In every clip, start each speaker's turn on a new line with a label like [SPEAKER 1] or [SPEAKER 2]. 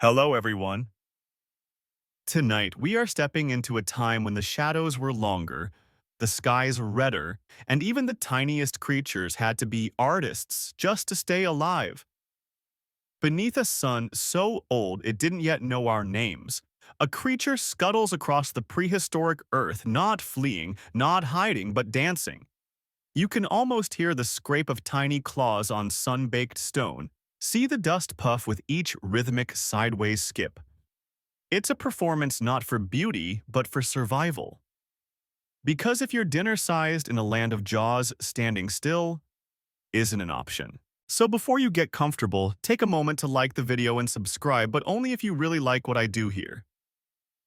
[SPEAKER 1] Hello, everyone. Tonight, we are stepping into a time when the shadows were longer, the skies redder, and even the tiniest creatures had to be artists just to stay alive. Beneath a sun so old it didn't yet know our names, a creature scuttles across the prehistoric earth, not fleeing, not hiding, but dancing. You can almost hear the scrape of tiny claws on sun-baked stone, see the dust puff with each rhythmic sideways skip. It's a performance not for beauty, but for survival. Because if you're dinner-sized in a land of jaws, standing still isn't an option. So before you get comfortable, take a moment to like the video and subscribe, but only if you really like what I do here.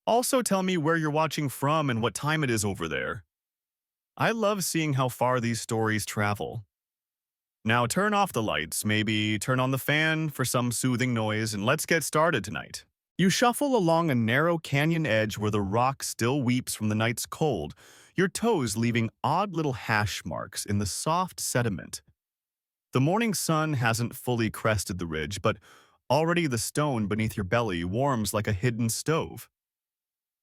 [SPEAKER 1] Also tell me where you're watching from and what time it is over there. I love seeing how far these stories travel. Now turn off the lights, maybe turn on the fan for some soothing noise, and let's get started tonight. You shuffle along a narrow canyon edge where the rock still weeps from the night's cold, your toes leaving odd little hash marks in the soft sediment. The morning sun hasn't fully crested the ridge, but already the stone beneath your belly warms like a hidden stove.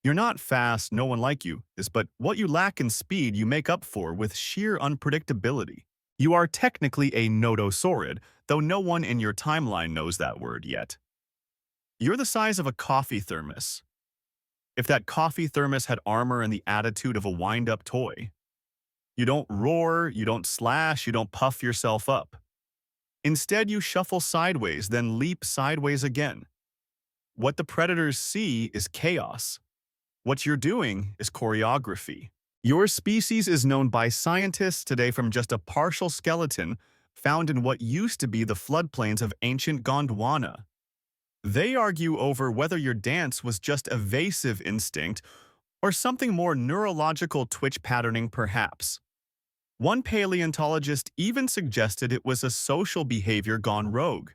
[SPEAKER 1] You're not fast, no one like you is, but what you lack in speed you make up for with sheer unpredictability. You are technically a nodosaurid, though no one in your timeline knows that word yet. You're the size of a coffee thermos. If that coffee thermos had armor and the attitude of a wind-up toy. You don't roar, you don't slash, you don't puff yourself up. Instead, you shuffle sideways, then leap sideways again. What the predators see is chaos. What you're doing is choreography. Your species is known by scientists today from just a partial skeleton found in what used to be the floodplains of ancient Gondwana. They argue over whether your dance was just evasive instinct or something more neurological twitch patterning perhaps. One paleontologist even suggested it was a social behavior gone rogue.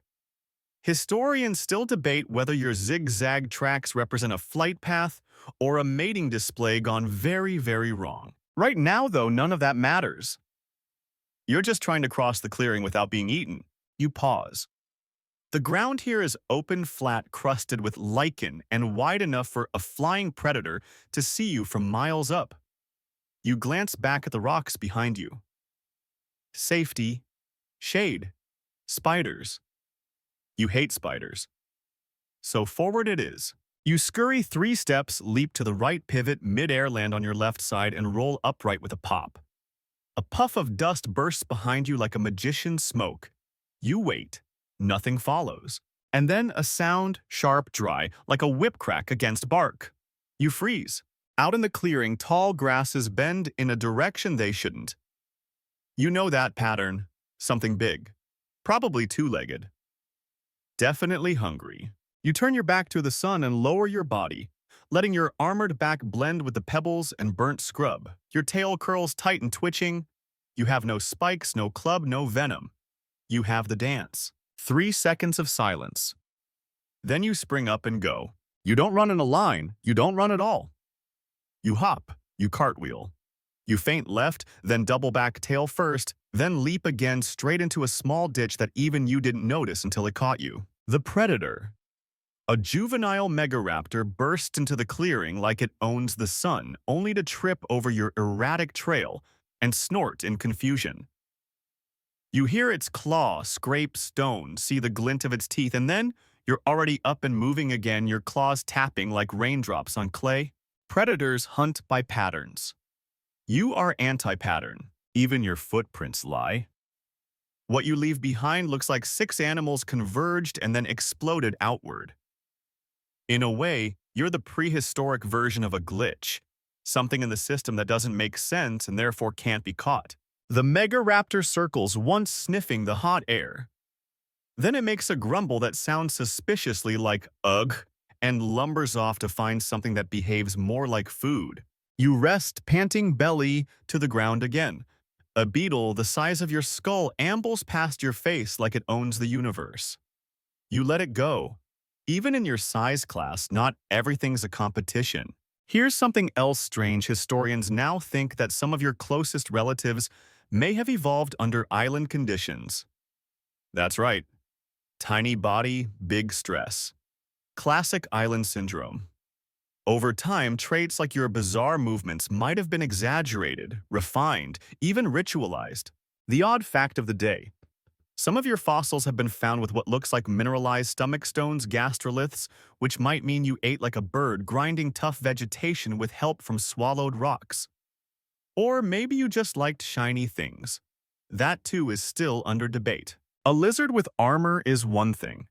[SPEAKER 1] Historians still debate whether your zigzag tracks represent a flight path or a mating display gone very, very wrong. Right now, though, none of that matters. You're just trying to cross the clearing without being eaten. You pause. The ground here is open, flat, crusted with lichen and wide enough for a flying predator to see you from miles up. You glance back at the rocks behind you. Safety, shade, spiders. You hate spiders. So forward it is. You scurry 3 steps, leap to the right, pivot, mid-air, land on your left side, and roll upright with a pop. A puff of dust bursts behind you like a magician's smoke. You wait. Nothing follows. And then a sound, sharp, dry, like a whip crack against bark. You freeze. Out in the clearing, tall grasses bend in a direction they shouldn't. You know that pattern. Something big. Probably 2-legged. Definitely hungry. You turn your back to the sun and lower your body, letting your armored back blend with the pebbles and burnt scrub. Your tail curls tight and twitching. You have no spikes, no club, no venom. You have the dance. 3 seconds of silence. Then you spring up and go. You don't run in a line. You don't run at all. You hop. You cartwheel. You feint left, then double back tail first, then leap again straight into a small ditch that even you didn't notice until it caught you. The predator. A juvenile megaraptor bursts into the clearing like it owns the sun, only to trip over your erratic trail and snort in confusion. You hear its claw scrape stone, see the glint of its teeth, and then you're already up and moving again, your claws tapping like raindrops on clay. Predators hunt by patterns. You are anti-pattern. Even your footprints lie. What you leave behind looks like 6 animals converged and then exploded outward. In a way, you're the prehistoric version of a glitch, something in the system that doesn't make sense and therefore can't be caught. The megaraptor circles, once sniffing the hot air. Then it makes a grumble that sounds suspiciously like ugh and lumbers off to find something that behaves more like food. You rest, panting belly to the ground again. A beetle the size of your skull ambles past your face like it owns the universe. You let it go. Even in your size class, not everything's a competition. Here's something else strange. Historians now think that some of your closest relatives may have evolved under island conditions. That's right. Tiny body, big stress. Classic island syndrome. Over time, traits like your bizarre movements might have been exaggerated, refined, even ritualized. The odd fact of the day. Some of your fossils have been found with what looks like mineralized stomach stones, gastroliths, which might mean you ate like a bird, grinding tough vegetation with help from swallowed rocks. Or maybe you just liked shiny things. That too is still under debate. A lizard with armor is one thing.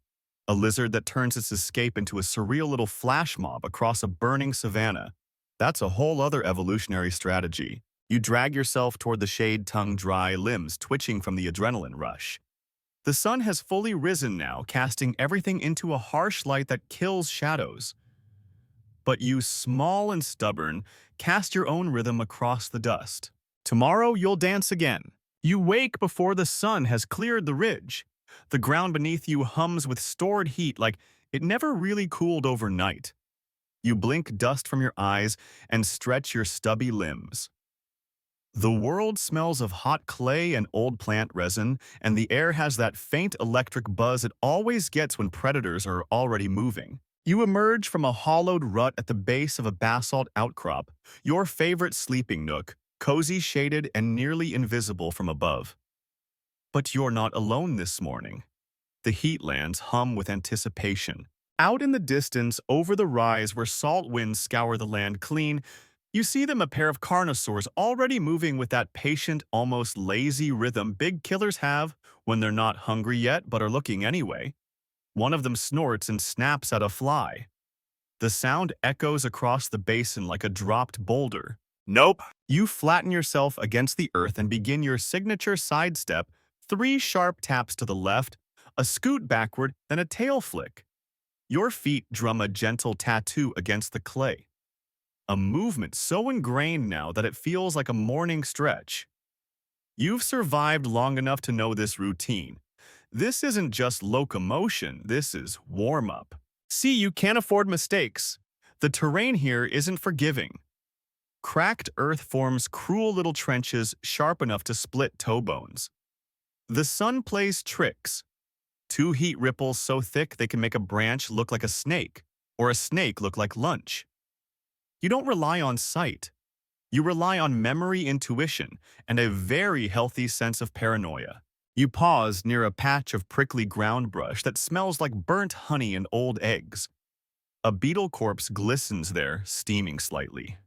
[SPEAKER 1] A lizard that turns its escape into a surreal little flash mob across a burning savanna. That's a whole other evolutionary strategy. You drag yourself toward the shade, tongue dry, limbs twitching from the adrenaline rush. The sun has fully risen now, casting everything into a harsh light that kills shadows. But you, small and stubborn, cast your own rhythm across the dust. Tomorrow you'll dance again. You wake before the sun has cleared the ridge. The ground beneath you hums with stored heat like it never really cooled overnight. You blink dust from your eyes and stretch your stubby limbs. The world smells of hot clay and old plant resin, and the air has that faint electric buzz it always gets when predators are already moving. You emerge from a hollowed rut at the base of a basalt outcrop, your favorite sleeping nook, cozy, shaded, and nearly invisible from above. But you're not alone this morning. The heatlands hum with anticipation. Out in the distance, over the rise where salt winds scour the land clean, you see them, a pair of carnosaurs already moving with that patient, almost lazy rhythm big killers have when they're not hungry yet but are looking anyway. One of them snorts and snaps at a fly. The sound echoes across the basin like a dropped boulder. Nope. You flatten yourself against the earth and begin your signature sidestep, 3 sharp taps to the left, a scoot backward, then a tail flick. Your feet drum a gentle tattoo against the clay. A movement so ingrained now that it feels like a morning stretch. You've survived long enough to know this routine. This isn't just locomotion, this is warm-up. See, you can't afford mistakes. The terrain here isn't forgiving. Cracked earth forms cruel little trenches sharp enough to split toe bones. The sun plays tricks. 2 heat ripples so thick they can make a branch look like a snake, or a snake look like lunch. You don't rely on sight. You rely on memory, intuition, and a very healthy sense of paranoia. You pause near a patch of prickly ground brush that smells like burnt honey and old eggs. A beetle corpse glistens there, steaming slightly.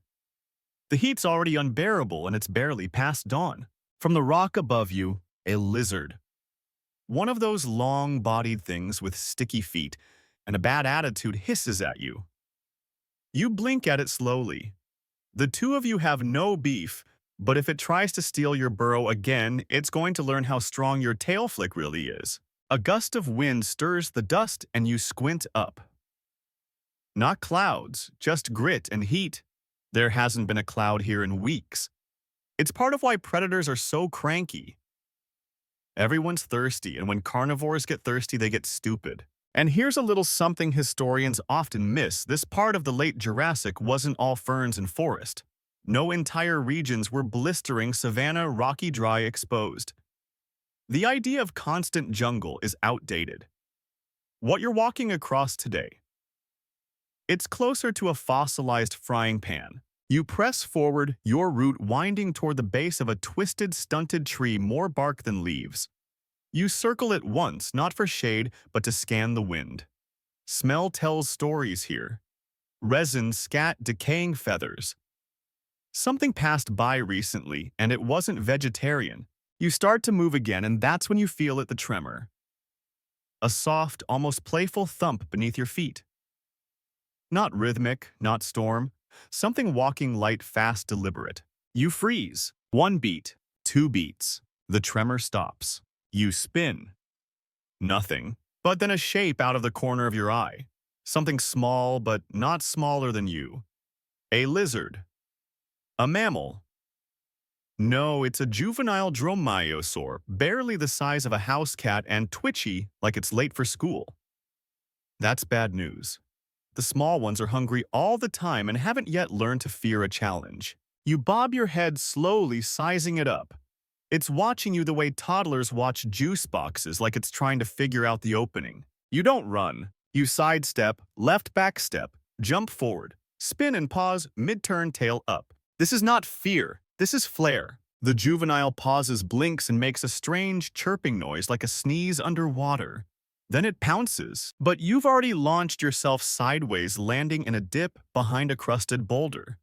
[SPEAKER 1] The heat's already unbearable and it's barely past dawn. From the rock above you, a lizard. One of those long-bodied things with sticky feet and a bad attitude hisses at you. You blink at it slowly. The two of you have no beef, but if it tries to steal your burrow again, it's going to learn how strong your tail flick really is. A gust of wind stirs the dust and you squint up. Not clouds, just grit and heat. There hasn't been a cloud here in weeks. It's part of why predators are so cranky. Everyone's thirsty, and when carnivores get thirsty, they get stupid. And here's a little something historians often miss. This part of the late Jurassic wasn't all ferns and forest. No entire regions were blistering savanna, rocky, dry, exposed. The idea of constant jungle is outdated. What you're walking across today, it's closer to a fossilized frying pan. You press forward, your route winding toward the base of a twisted, stunted tree, more bark than leaves. You circle it once, not for shade, but to scan the wind. Smell tells stories here. Resin, scat, decaying feathers. Something passed by recently, and it wasn't vegetarian. You start to move again, and that's when you feel it, the tremor. A soft, almost playful thump beneath your feet. Not rhythmic, not storm. Something walking light, fast, deliberate. You freeze. 1 beat, 2 beats. The tremor stops. You spin. Nothing. But then a shape out of the corner of your eye. Something small, but not smaller than you. A lizard. A mammal. No, it's a juvenile dromaeosaur, barely the size of a house cat and twitchy like it's late for school. That's bad news. The small ones are hungry all the time and haven't yet learned to fear a challenge. You bob your head slowly, sizing it up. It's watching you the way toddlers watch juice boxes, like it's trying to figure out the opening. You don't run. You sidestep, left back step, jump forward, spin and pause, mid-turn tail up. This is not fear, this is flair. The juvenile pauses, blinks, and makes a strange chirping noise like a sneeze underwater. Then it pounces, but you've already launched yourself sideways, landing in a dip behind a crusted boulder.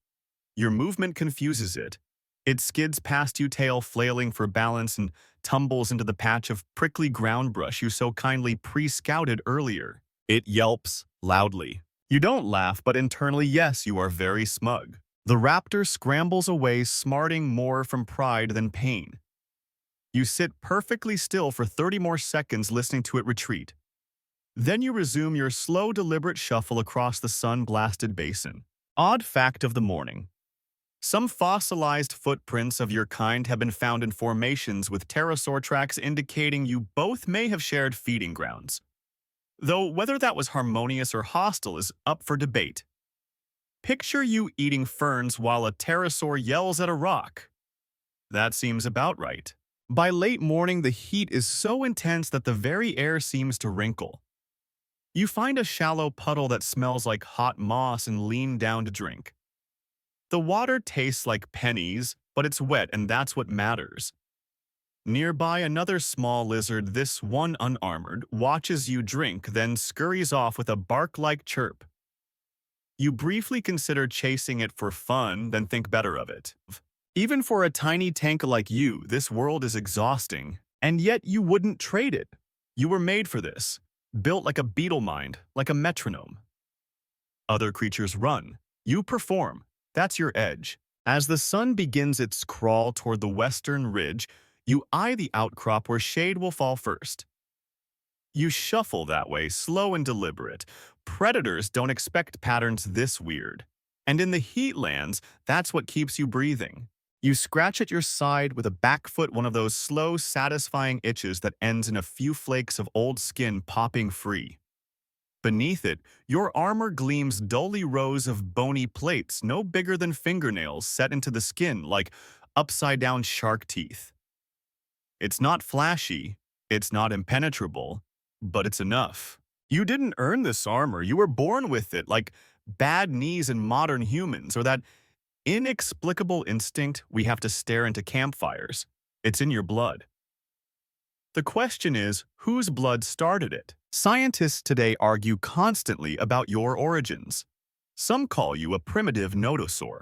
[SPEAKER 1] Your movement confuses it. It skids past you, tail flailing for balance, and tumbles into the patch of prickly ground brush you so kindly pre-scouted earlier. It yelps loudly. You don't laugh, but internally, yes, you are very smug. The raptor scrambles away, smarting more from pride than pain. You sit perfectly still for 30 more seconds, listening to it retreat. Then you resume your slow, deliberate shuffle across the sun-blasted basin. Odd fact of the morning. Some fossilized footprints of your kind have been found in formations with pterosaur tracks indicating you both may have shared feeding grounds. Though whether that was harmonious or hostile is up for debate. Picture you eating ferns while a pterosaur yells at a rock. That seems about right. By late morning, the heat is so intense that the very air seems to wrinkle. You find a shallow puddle that smells like hot moss and lean down to drink. The water tastes like pennies, but it's wet, and that's what matters. Nearby, another small lizard, this one unarmored, watches you drink, then scurries off with a bark-like chirp. You briefly consider chasing it for fun, then think better of it. Even for a tiny tank like you, this world is exhausting, and yet you wouldn't trade it. You were made for this, built like a beetle mind, like a metronome. Other creatures run. You perform. That's your edge. As the sun begins its crawl toward the western ridge, you eye the outcrop where shade will fall first. You shuffle that way, slow and deliberate. Predators don't expect patterns this weird. And in the heatlands, that's what keeps you breathing. You scratch at your side with a back foot, one of those slow, satisfying itches that ends in a few flakes of old skin popping free. Beneath it, your armor gleams dully, rows of bony plates no bigger than fingernails set into the skin like upside-down shark teeth. It's not flashy, it's not impenetrable, but it's enough. You didn't earn this armor, you were born with it, like bad knees in modern humans, or that inexplicable instinct we have to stare into campfires. It's in your blood. The question is, whose blood started it? Scientists today argue constantly about your origins. Some call you a primitive nodosaur.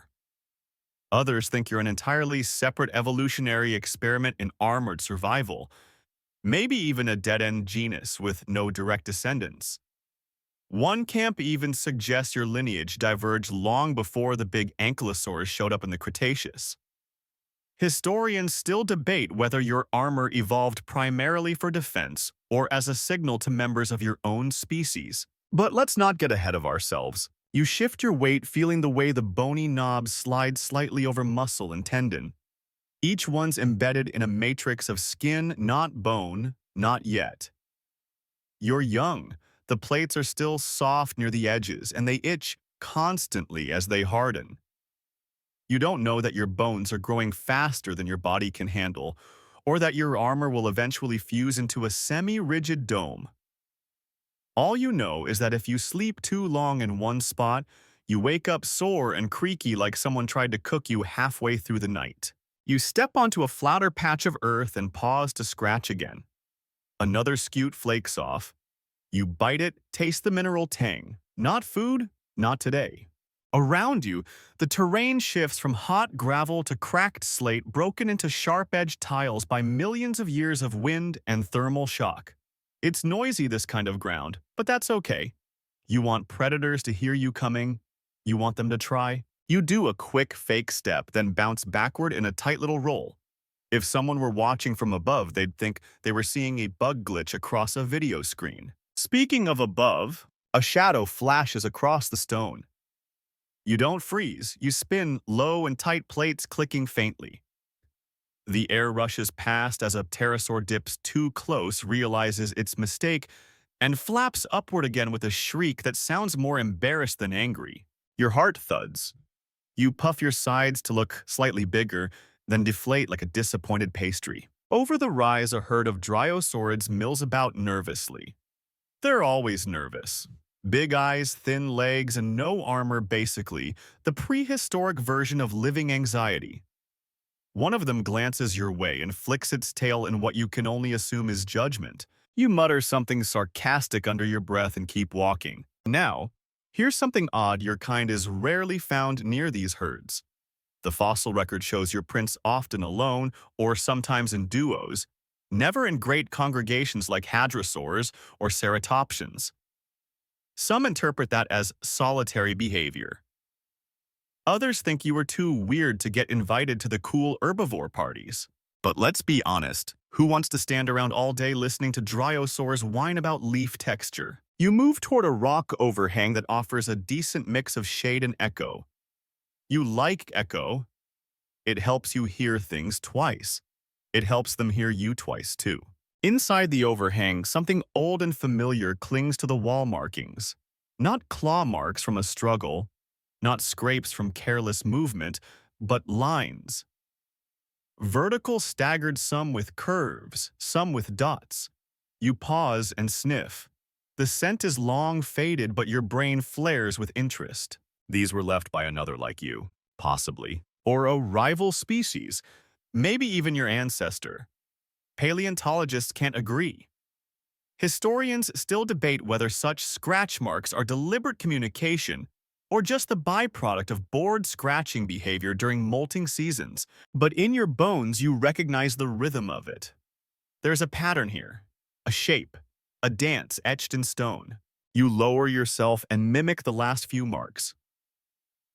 [SPEAKER 1] Others think you're an entirely separate evolutionary experiment in armored survival, maybe even a dead-end genus with no direct descendants. One camp even suggests your lineage diverged long before the big ankylosaurs showed up in the Cretaceous. Historians still debate whether your armor evolved primarily for defense or as a signal to members of your own species. But let's not get ahead of ourselves. You shift your weight, feeling the way the bony knobs slide slightly over muscle and tendon. Each one's embedded in a matrix of skin, not bone, not yet. You're young. The plates are still soft near the edges, and they itch constantly as they harden. You don't know that your bones are growing faster than your body can handle, or that your armor will eventually fuse into a semi-rigid dome. All you know is that if you sleep too long in one spot, you wake up sore and creaky like someone tried to cook you halfway through the night. You step onto a flatter patch of earth and pause to scratch again. Another scute flakes off. You bite it, taste the mineral tang. Not food, not today. Around you, the terrain shifts from hot gravel to cracked slate broken into sharp-edged tiles by millions of years of wind and thermal shock. It's noisy, this kind of ground, but that's okay. You want predators to hear you coming. You want them to try. You do a quick fake step, then bounce backward in a tight little roll. If someone were watching from above, they'd think they were seeing a bug glitch across a video screen. Speaking of above, a shadow flashes across the stone. You don't freeze, you spin, low and tight plates clicking faintly. The air rushes past as a pterosaur dips too close, realizes its mistake, and flaps upward again with a shriek that sounds more embarrassed than angry. Your heart thuds. You puff your sides to look slightly bigger, then deflate like a disappointed pastry. Over the rise, a herd of dryosaurids mills about nervously. They're always nervous. Big eyes, thin legs, and no armor basically, the prehistoric version of living anxiety. One of them glances your way and flicks its tail in what you can only assume is judgment. You mutter something sarcastic under your breath and keep walking. Now, here's something odd: your kind is rarely found near these herds. The fossil record shows your prints often alone or sometimes in duos, never in great congregations like hadrosaurs or ceratopsians. Some interpret that as solitary behavior. Others think you were too weird to get invited to the cool herbivore parties. But let's be honest, who wants to stand around all day listening to dryosaurs whine about leaf texture? You move toward a rock overhang that offers a decent mix of shade and echo. You like echo. It helps you hear things twice. It helps them hear you twice, too. Inside the overhang, something old and familiar clings to the wall markings. Not claw marks from a struggle, not scrapes from careless movement, but lines. Vertical, staggered, some with curves, some with dots. You pause and sniff. The scent is long faded, but your brain flares with interest. These were left by another like you, possibly. Or a rival species, maybe even your ancestor. Paleontologists can't agree. Historians still debate whether such scratch marks are deliberate communication or just the byproduct of bored scratching behavior during molting seasons. But in your bones, you recognize the rhythm of it. There's a pattern here, a shape, a dance etched in stone. You lower yourself and mimic the last few marks.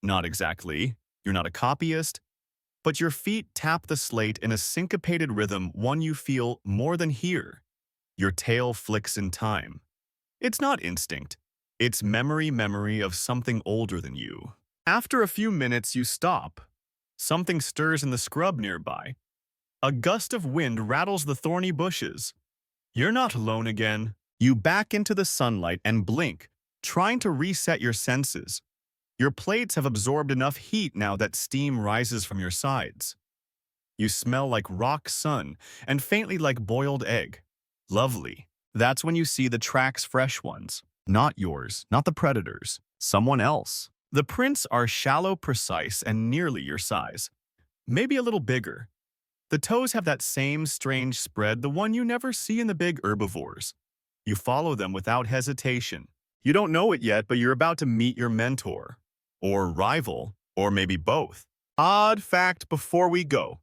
[SPEAKER 1] Not exactly. You're not a copyist, but your feet tap the slate in a syncopated rhythm, one you feel more than hear. Your tail flicks in time. It's not instinct. It's memory of something older than you. After a few minutes, you stop. Something stirs in the scrub nearby. A gust of wind rattles the thorny bushes. You're not alone again. You back into the sunlight and blink, trying to reset your senses. Your plates have absorbed enough heat now that steam rises from your sides. You smell like rock sun and faintly like boiled egg. Lovely. That's when you see the tracks, fresh ones. Not yours, not the predators. Someone else. The prints are shallow, precise, and nearly your size. Maybe a little bigger. The toes have that same strange spread, the one you never see in the big herbivores. You follow them without hesitation. You don't know it yet, but you're about to meet your mentor. Or rival, or maybe both. Odd fact before we go.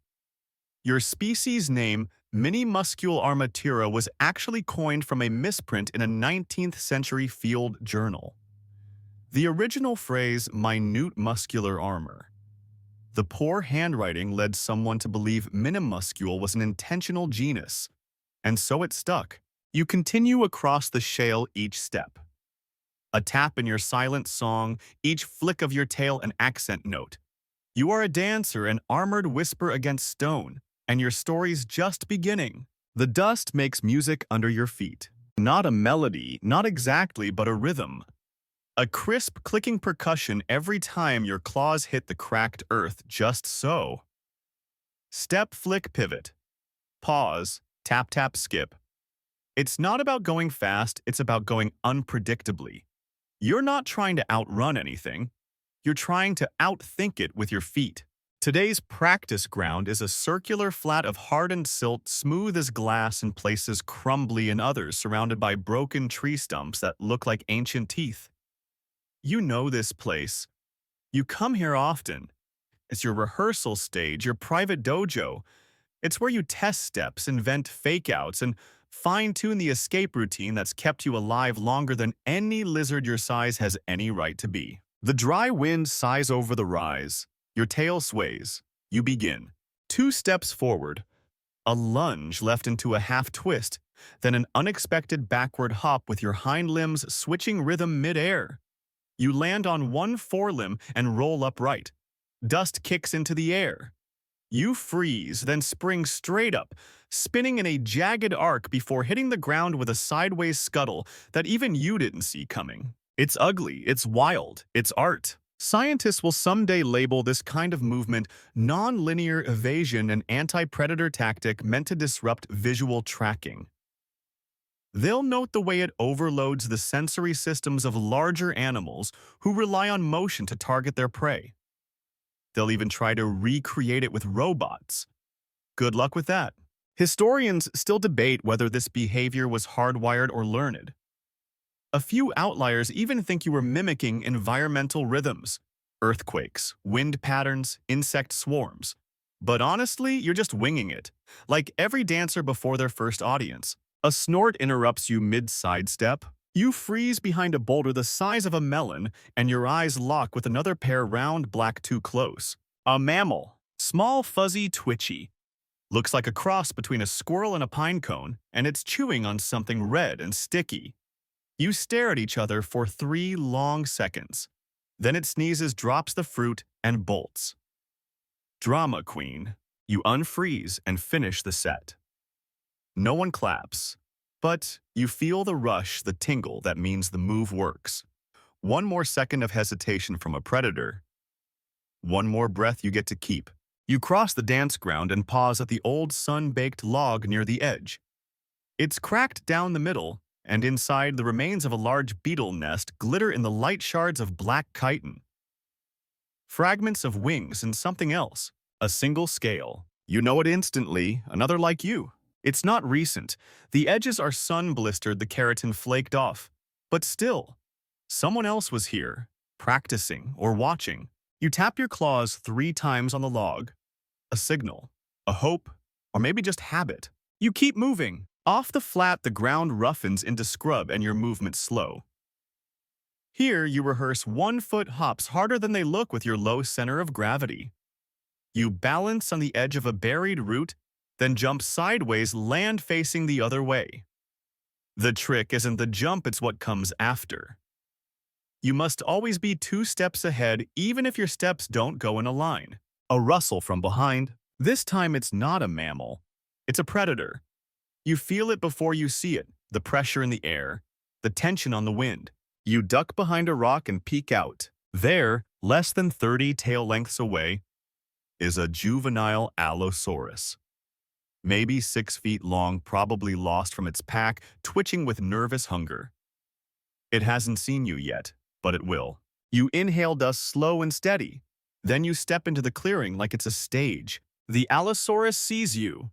[SPEAKER 1] Your species name, Minimuscule armatura, was actually coined from a misprint in a 19th century field journal. The original phrase, minute muscular armor. The poor handwriting led someone to believe minimuscule was an intentional genus, and so it stuck. You continue across the shale each step. A tap in your silent song, each flick of your tail an accent note. You are a dancer, an armored whisper against stone, and your story's just beginning. The dust makes music under your feet. Not a melody, not exactly, but a rhythm. A crisp, clicking percussion every time your claws hit the cracked earth, just so. Step, flick, pivot. Pause, tap, tap, skip. It's not about going fast, it's about going unpredictably. You're not trying to outrun anything. You're trying to outthink it with your feet. Today's practice ground is a circular flat of hardened silt, smooth as glass in places, crumbly in others, surrounded by broken tree stumps that look like ancient teeth. You know this place. You come here often. It's your rehearsal stage, your private dojo. It's where you test steps, invent fake-outs, and fine-tune the escape routine that's kept you alive longer than any lizard your size has any right to be. The dry wind sighs over the rise. Your tail sways. You begin. 2 steps forward. A lunge left into a half-twist, then an unexpected backward hop with your hind limbs switching rhythm mid-air. You land on one forelimb and roll upright. Dust kicks into the air. You freeze, then spring straight up, spinning in a jagged arc before hitting the ground with a sideways scuttle that even you didn't see coming. It's ugly, it's wild, it's art. Scientists will someday label this kind of movement non-linear evasion, an anti-predator tactic meant to disrupt visual tracking. They'll note the way it overloads the sensory systems of larger animals who rely on motion to target their prey. They'll even try to recreate it with robots. Good luck with that. Historians still debate whether this behavior was hardwired or learned. A few outliers even think you were mimicking environmental rhythms, earthquakes, wind patterns, insect swarms. But honestly, you're just winging it, like every dancer before their first audience. A snort interrupts you mid-sidestep. You freeze behind a boulder the size of a melon, and your eyes lock with another pair round black too close. A mammal. Small, fuzzy, twitchy. Looks like a cross between a squirrel and a pine cone, and it's chewing on something red and sticky. You stare at each other for 3 long seconds. Then it sneezes, drops the fruit, and bolts. Drama queen. You unfreeze and finish the set. No one claps, but you feel the rush, the tingle that means the move works. One more second of hesitation from a predator. One more breath you get to keep. You cross the dance ground and pause at the old sun-baked log near the edge. It's cracked down the middle, and inside the remains of a large beetle nest glitter in the light shards of black chitin. Fragments of wings and something else. A single scale. You know it instantly, another like you. It's not recent. The edges are sun-blistered, the keratin flaked off. But still, someone else was here, practicing or watching. You tap your claws 3 times on the log. A signal, a hope, or maybe just habit. You keep moving. Off the flat, the ground roughens into scrub and your movement slow. Here, you rehearse 1-foot hops harder than they look with your low center of gravity. You balance on the edge of a buried root, then jump sideways, land facing the other way. The trick isn't the jump, it's what comes after. You must always be 2 steps ahead, even if your steps don't go in a line. A rustle from behind. This time it's not a mammal. It's a predator. You feel it before you see it, the pressure in the air, the tension on the wind. You duck behind a rock and peek out. There, less than 30 tail lengths away, is a juvenile Allosaurus. Maybe 6 feet long, probably lost from its pack, twitching with nervous hunger. It hasn't seen you yet, but it will. You inhale dust slow and steady. Then you step into the clearing like it's a stage. The Allosaurus sees you.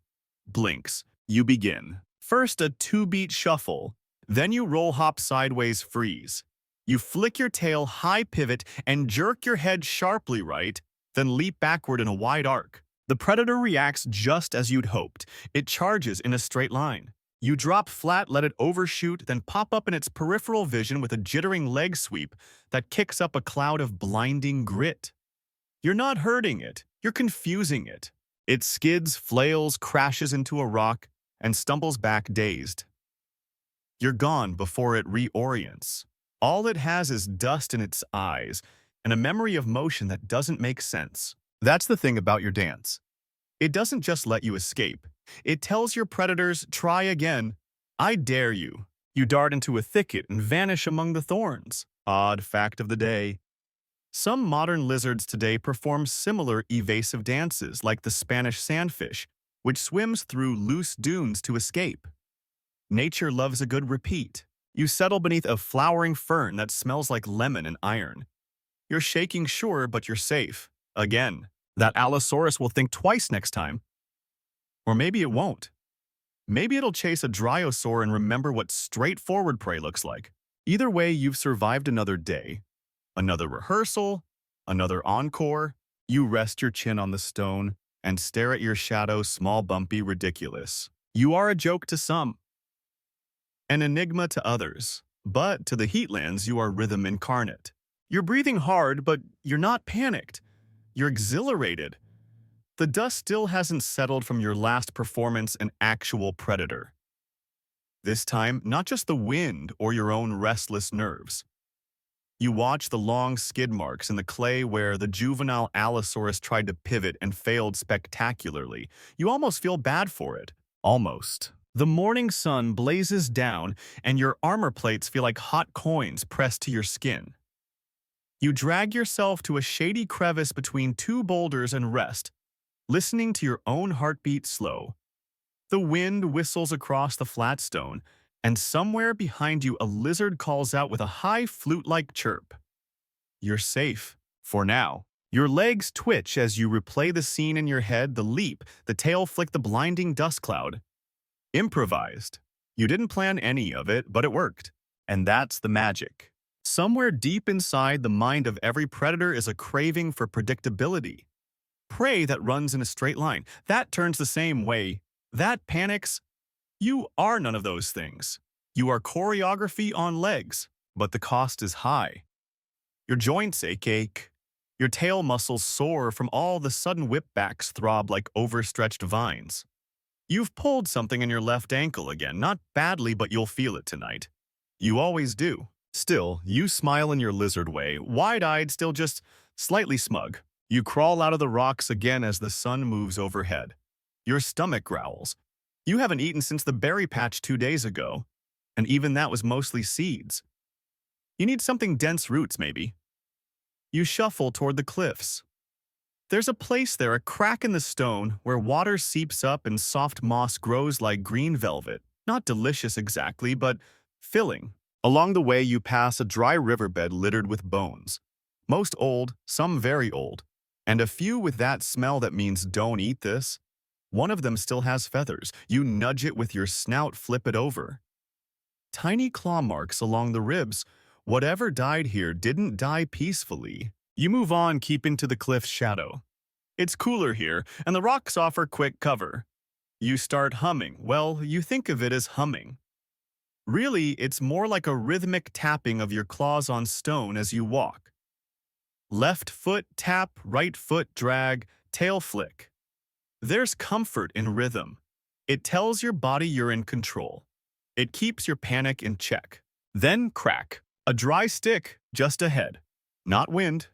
[SPEAKER 1] Blinks. You begin. First a 2-beat shuffle. Then you roll hop sideways freeze. You flick your tail high pivot and jerk your head sharply right, then leap backward in a wide arc. The predator reacts just as you'd hoped. It charges in a straight line. You drop flat, let it overshoot, then pop up in its peripheral vision with a jittering leg sweep that kicks up a cloud of blinding grit. You're not hurting it, you're confusing it. It skids, flails, crashes into a rock, and stumbles back dazed. You're gone before it reorients. All it has is dust in its eyes and a memory of motion that doesn't make sense. That's the thing about your dance. It doesn't just let you escape. It tells your predators, try again. I dare you. You dart into a thicket and vanish among the thorns. Odd fact of the day. Some modern lizards today perform similar evasive dances like the Spanish sandfish, which swims through loose dunes to escape. Nature loves a good repeat. You settle beneath a flowering fern that smells like lemon and iron. You're shaking sure, but you're safe. Again. That Allosaurus will think twice next time. Or maybe it won't. Maybe it'll chase a dryosaur and remember what straightforward prey looks like. Either way, you've survived another day, another rehearsal, another encore. You rest your chin on the stone and stare at your shadow, small, bumpy, ridiculous. You are a joke to some, an enigma to others, but to the heatlands you are rhythm incarnate. You're breathing hard, but you're not panicked. You're exhilarated. The dust still hasn't settled from your last performance, an actual predator. This time, not just the wind or your own restless nerves. You watch the long skid marks in the clay where the juvenile Allosaurus tried to pivot and failed spectacularly. You almost feel bad for it. Almost. The morning sun blazes down, and your armor plates feel like hot coins pressed to your skin. You drag yourself to a shady crevice between 2 boulders and rest, listening to your own heartbeat slow. The wind whistles across the flat stone, and somewhere behind you a lizard calls out with a high flute-like chirp. You're safe, for now. Your legs twitch as you replay the scene in your head, the leap, the tail flick, the blinding dust cloud. Improvised. You didn't plan any of it, but it worked. And that's the magic. Somewhere deep inside the mind of every predator is a craving for predictability. Prey that runs in a straight line, that turns the same way, that panics. You are none of those things. You are choreography on legs, but the cost is high. Your joints ache. Your tail muscles sore from all the sudden whipbacks throb like overstretched vines. You've pulled something in your left ankle again, not badly, but you'll feel it tonight. You always do. Still, you smile in your lizard way, wide-eyed, still just slightly smug. You crawl out of the rocks again as the sun moves overhead. Your stomach growls. You haven't eaten since the berry patch 2 days ago, and even that was mostly seeds. You need something dense roots, maybe. You shuffle toward the cliffs. There's a place there, a crack in the stone, where water seeps up and soft moss grows like green velvet. Not delicious exactly, but filling. Along the way, you pass a dry riverbed littered with bones. Most old, some very old, and a few with that smell that means don't eat this. One of them still has feathers. You nudge it with your snout, flip it over. Tiny claw marks along the ribs. Whatever died here didn't die peacefully. You move on, keeping to the cliff's shadow. It's cooler here, and the rocks offer quick cover. You start humming. Well, you think of it as humming. Really, it's more like a rhythmic tapping of your claws on stone as you walk. Left foot tap, right foot drag, tail flick. There's comfort in rhythm. It tells your body you're in control. It keeps your panic in check. Then crack. A dry stick just ahead. Not wind,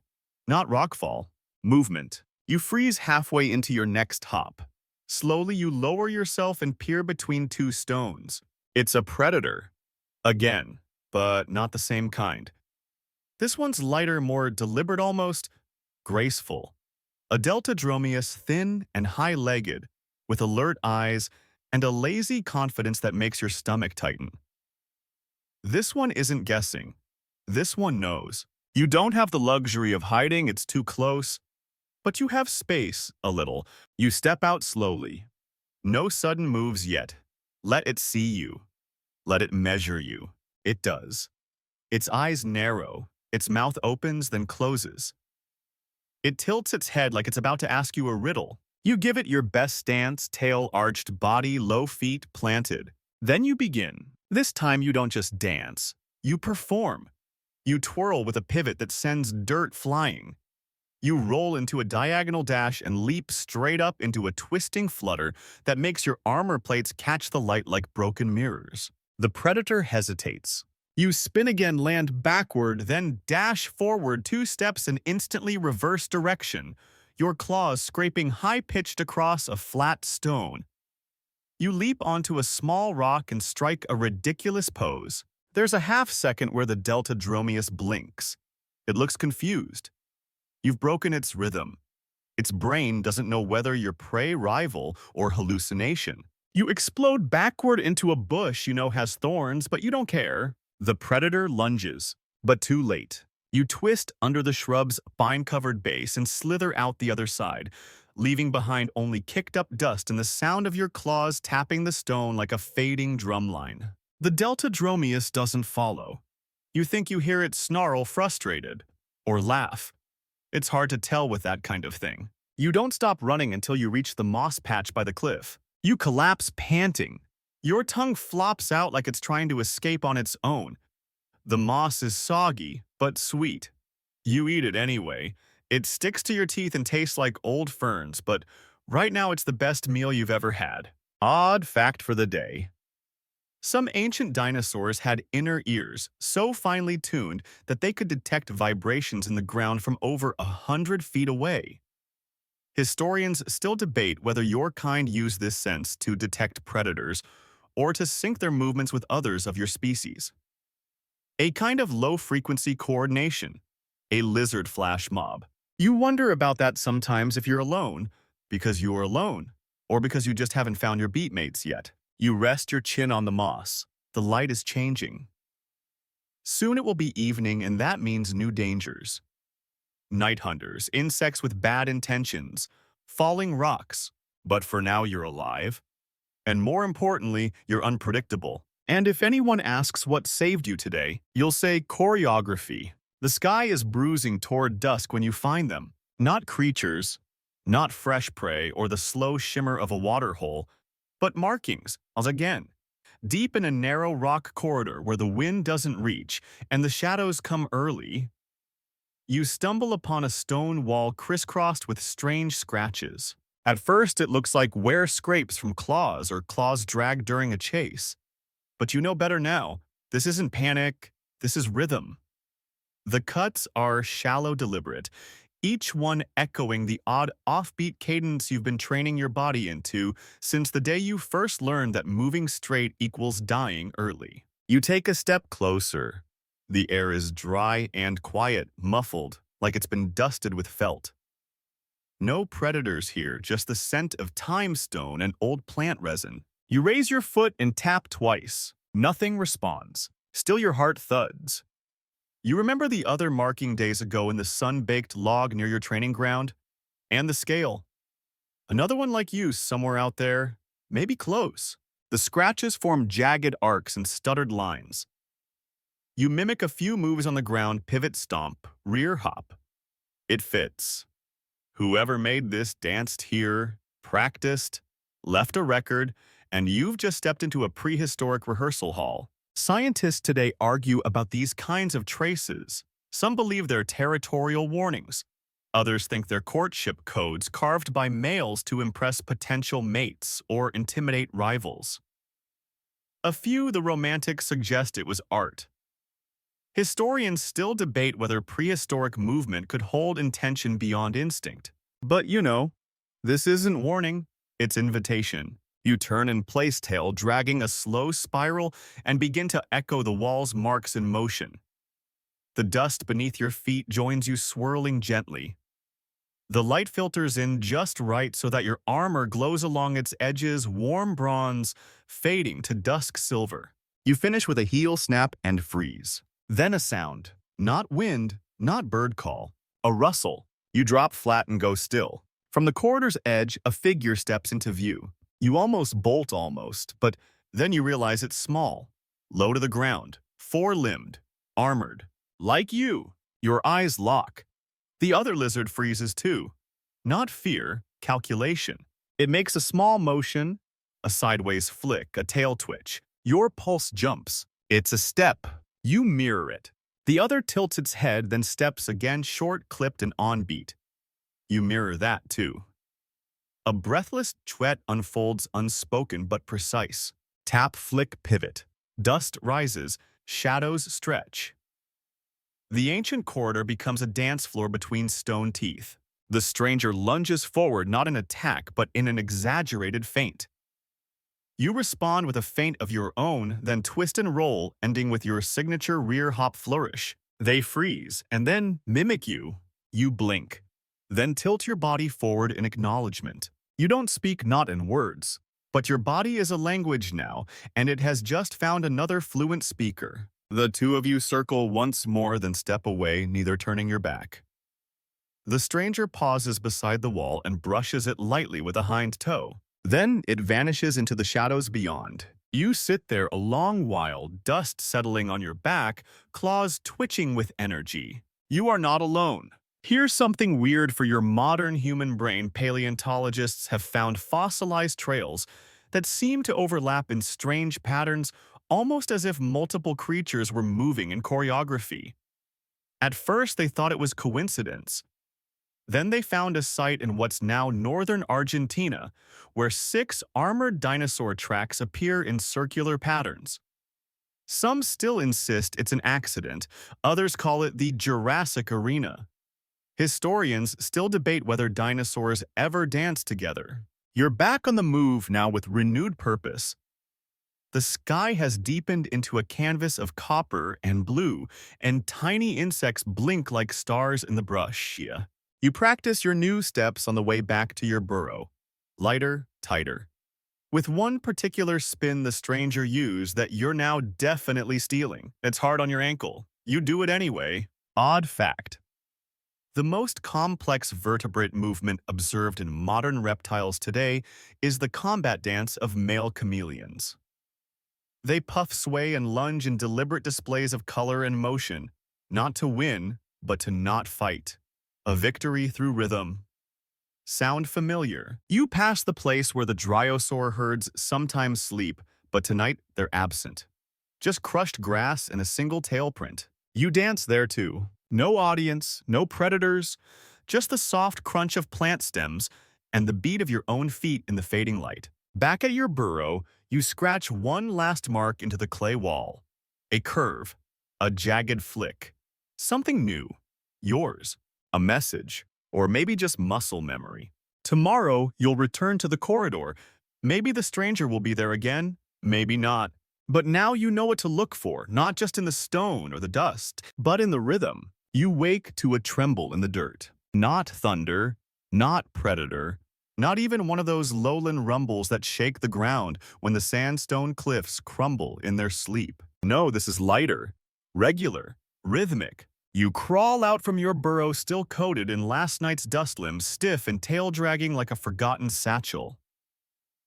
[SPEAKER 1] not rockfall, movement. You freeze halfway into your next hop. Slowly you lower yourself and peer between two stones. It's a predator. Again, but not the same kind. This one's lighter, more deliberate, almost graceful. A deltadromeus, thin and high-legged, with alert eyes and a lazy confidence that makes your stomach tighten. This one isn't guessing. This one knows. You don't have the luxury of hiding, it's too close. But you have space, a little. You step out slowly. No sudden moves yet. Let it see you. Let it measure you. It does. Its eyes narrow. Its mouth opens, then closes. It tilts its head like it's about to ask you a riddle. You give it your best stance, tail arched, body, low feet planted. Then you begin. This time you don't just dance. You perform. You twirl with a pivot that sends dirt flying. You roll into a diagonal dash and leap straight up into a twisting flutter that makes your armor plates catch the light like broken mirrors. The predator hesitates. You spin again, land backward, then dash forward 2 steps and instantly reverse direction, your claws scraping high-pitched across a flat stone. You leap onto a small rock and strike a ridiculous pose. There's a half-second where the deltadromeus blinks. It looks confused. You've broken its rhythm. Its brain doesn't know whether you're prey, rival, or hallucination. You explode backward into a bush you know has thorns, but you don't care. The predator lunges, but too late. You twist under the shrub's vine-covered base and slither out the other side, leaving behind only kicked-up dust and the sound of your claws tapping the stone like a fading drumline. The deltadromeus doesn't follow. You think you hear it snarl frustrated, or laugh. It's hard to tell with that kind of thing. You don't stop running until you reach the moss patch by the cliff. You collapse panting. Your tongue flops out like it's trying to escape on its own. The moss is soggy, but sweet. You eat it anyway. It sticks to your teeth and tastes like old ferns, but right now it's the best meal you've ever had. Odd fact for the day. Some ancient dinosaurs had inner ears so finely tuned that they could detect vibrations in the ground from over 100 feet away. Historians still debate whether your kind used this sense to detect predators or to sync their movements with others of your species. A kind of low-frequency coordination, a lizard flash mob. You wonder about that sometimes if you're alone, because you're alone, or because you just haven't found your beatmates yet. You rest your chin on the moss. The light is changing. Soon it will be evening, and that means new dangers. Night hunters, insects with bad intentions, falling rocks. But for now, you're alive. And more importantly, you're unpredictable. And if anyone asks what saved you today, you'll say choreography. The sky is bruising toward dusk when you find them. Not creatures, not fresh prey or the slow shimmer of a waterhole, but markings, again, deep in a narrow rock corridor where the wind doesn't reach and the shadows come early. You stumble upon a stone wall crisscrossed with strange scratches. At first, it looks like wear scrapes from claws or claws dragged during a chase. But you know better now. This isn't panic, this is rhythm. The cuts are shallow, deliberate, each one echoing the odd offbeat cadence you've been training your body into since the day you first learned that moving straight equals dying early. You take a step closer. The air is dry and quiet, muffled, like it's been dusted with felt. No predators here, just the scent of thyme stone and old plant resin. You raise your foot and tap twice. Nothing responds. Still your heart thuds. You remember the other marking days ago in the sun-baked log near your training ground? And the scale. Another one like you somewhere out there, maybe close. The scratches form jagged arcs and stuttered lines. You mimic a few moves on the ground, pivot stomp, rear hop. It fits. Whoever made this danced here, practiced, left a record, and you've just stepped into a prehistoric rehearsal hall. Scientists today argue about these kinds of traces. Some believe they're territorial warnings. Others think they're courtship codes carved by males to impress potential mates or intimidate rivals. A few, the romantics, suggest it was art. Historians still debate whether prehistoric movement could hold intention beyond instinct. But you know, this isn't warning, it's invitation. You turn and place tail, dragging a slow spiral, and begin to echo the wall's marks in motion. The dust beneath your feet joins you, swirling gently. The light filters in just right so that your armor glows along its edges, warm bronze, fading to dusk silver. You finish with a heel snap and freeze. Then a sound. Not wind, not bird call. A rustle. You drop flat and go still. From the corridor's edge, a figure steps into view. You almost bolt, but then you realize it's small, low to the ground, four-limbed, armored. Like you, your eyes lock. The other lizard freezes too. Not fear, calculation. It makes a small motion, a sideways flick, a tail twitch. Your pulse jumps. It's a step. You mirror it. The other tilts its head, then steps again, short, clipped, and on beat. You mirror that too. A breathless duet unfolds, unspoken but precise. Tap, flick, pivot. Dust rises, shadows stretch. The ancient corridor becomes a dance floor between stone teeth. The stranger lunges forward, not in attack, but in an exaggerated feint. You respond with a feint of your own, then twist and roll, ending with your signature rear hop flourish. They freeze, and then mimic you. You blink. Then tilt your body forward in acknowledgement. You don't speak, not in words, but your body is a language now, and it has just found another fluent speaker. The two of you circle once more, then step away, neither turning your back. The stranger pauses beside the wall and brushes it lightly with a hind toe. Then it vanishes into the shadows beyond. You sit there a long while, dust settling on your back, claws twitching with energy. You are not alone. Here's something weird for your modern human brain. Paleontologists have found fossilized trails that seem to overlap in strange patterns, almost as if multiple creatures were moving in choreography. At first, they thought it was coincidence. Then they found a site in what's now northern Argentina, where 6 armored dinosaur tracks appear in circular patterns. Some still insist it's an accident, others call it the Jurassic Arena. Historians still debate whether dinosaurs ever danced together. You're back on the move now with renewed purpose. The sky has deepened into a canvas of copper and blue, and tiny insects blink like stars in the brush. You practice your new steps on the way back to your burrow. Lighter, tighter. with one particular spin the stranger used that you're now definitely stealing. It's hard on your ankle. You do it anyway. Odd fact. The most complex vertebrate movement observed in modern reptiles today is the combat dance of male chameleons. They puff, sway, and lunge in deliberate displays of color and motion, not to win, but to not fight. A victory through rhythm. Sound familiar? You pass the place where the dinosaur herds sometimes sleep, but tonight they're absent. Just crushed grass and a single tail print. You dance there too. No audience, no predators, just the soft crunch of plant stems and the beat of your own feet in the fading light. Back at your burrow, you scratch one last mark into the clay wall. A curve, a jagged flick. Something new. Yours. A message. Or maybe just muscle memory. Tomorrow, you'll return to the corridor. Maybe the stranger will be there again, maybe not. But now you know what to look for, not just in the stone or the dust, but in the rhythm. You wake to a tremble in the dirt. Not thunder, not predator, not even one of those lowland rumbles that shake the ground when the sandstone cliffs crumble in their sleep. No, this is lighter, regular, rhythmic. You crawl out from your burrow still coated in last night's dust limbs, stiff and tail-dragging like a forgotten satchel.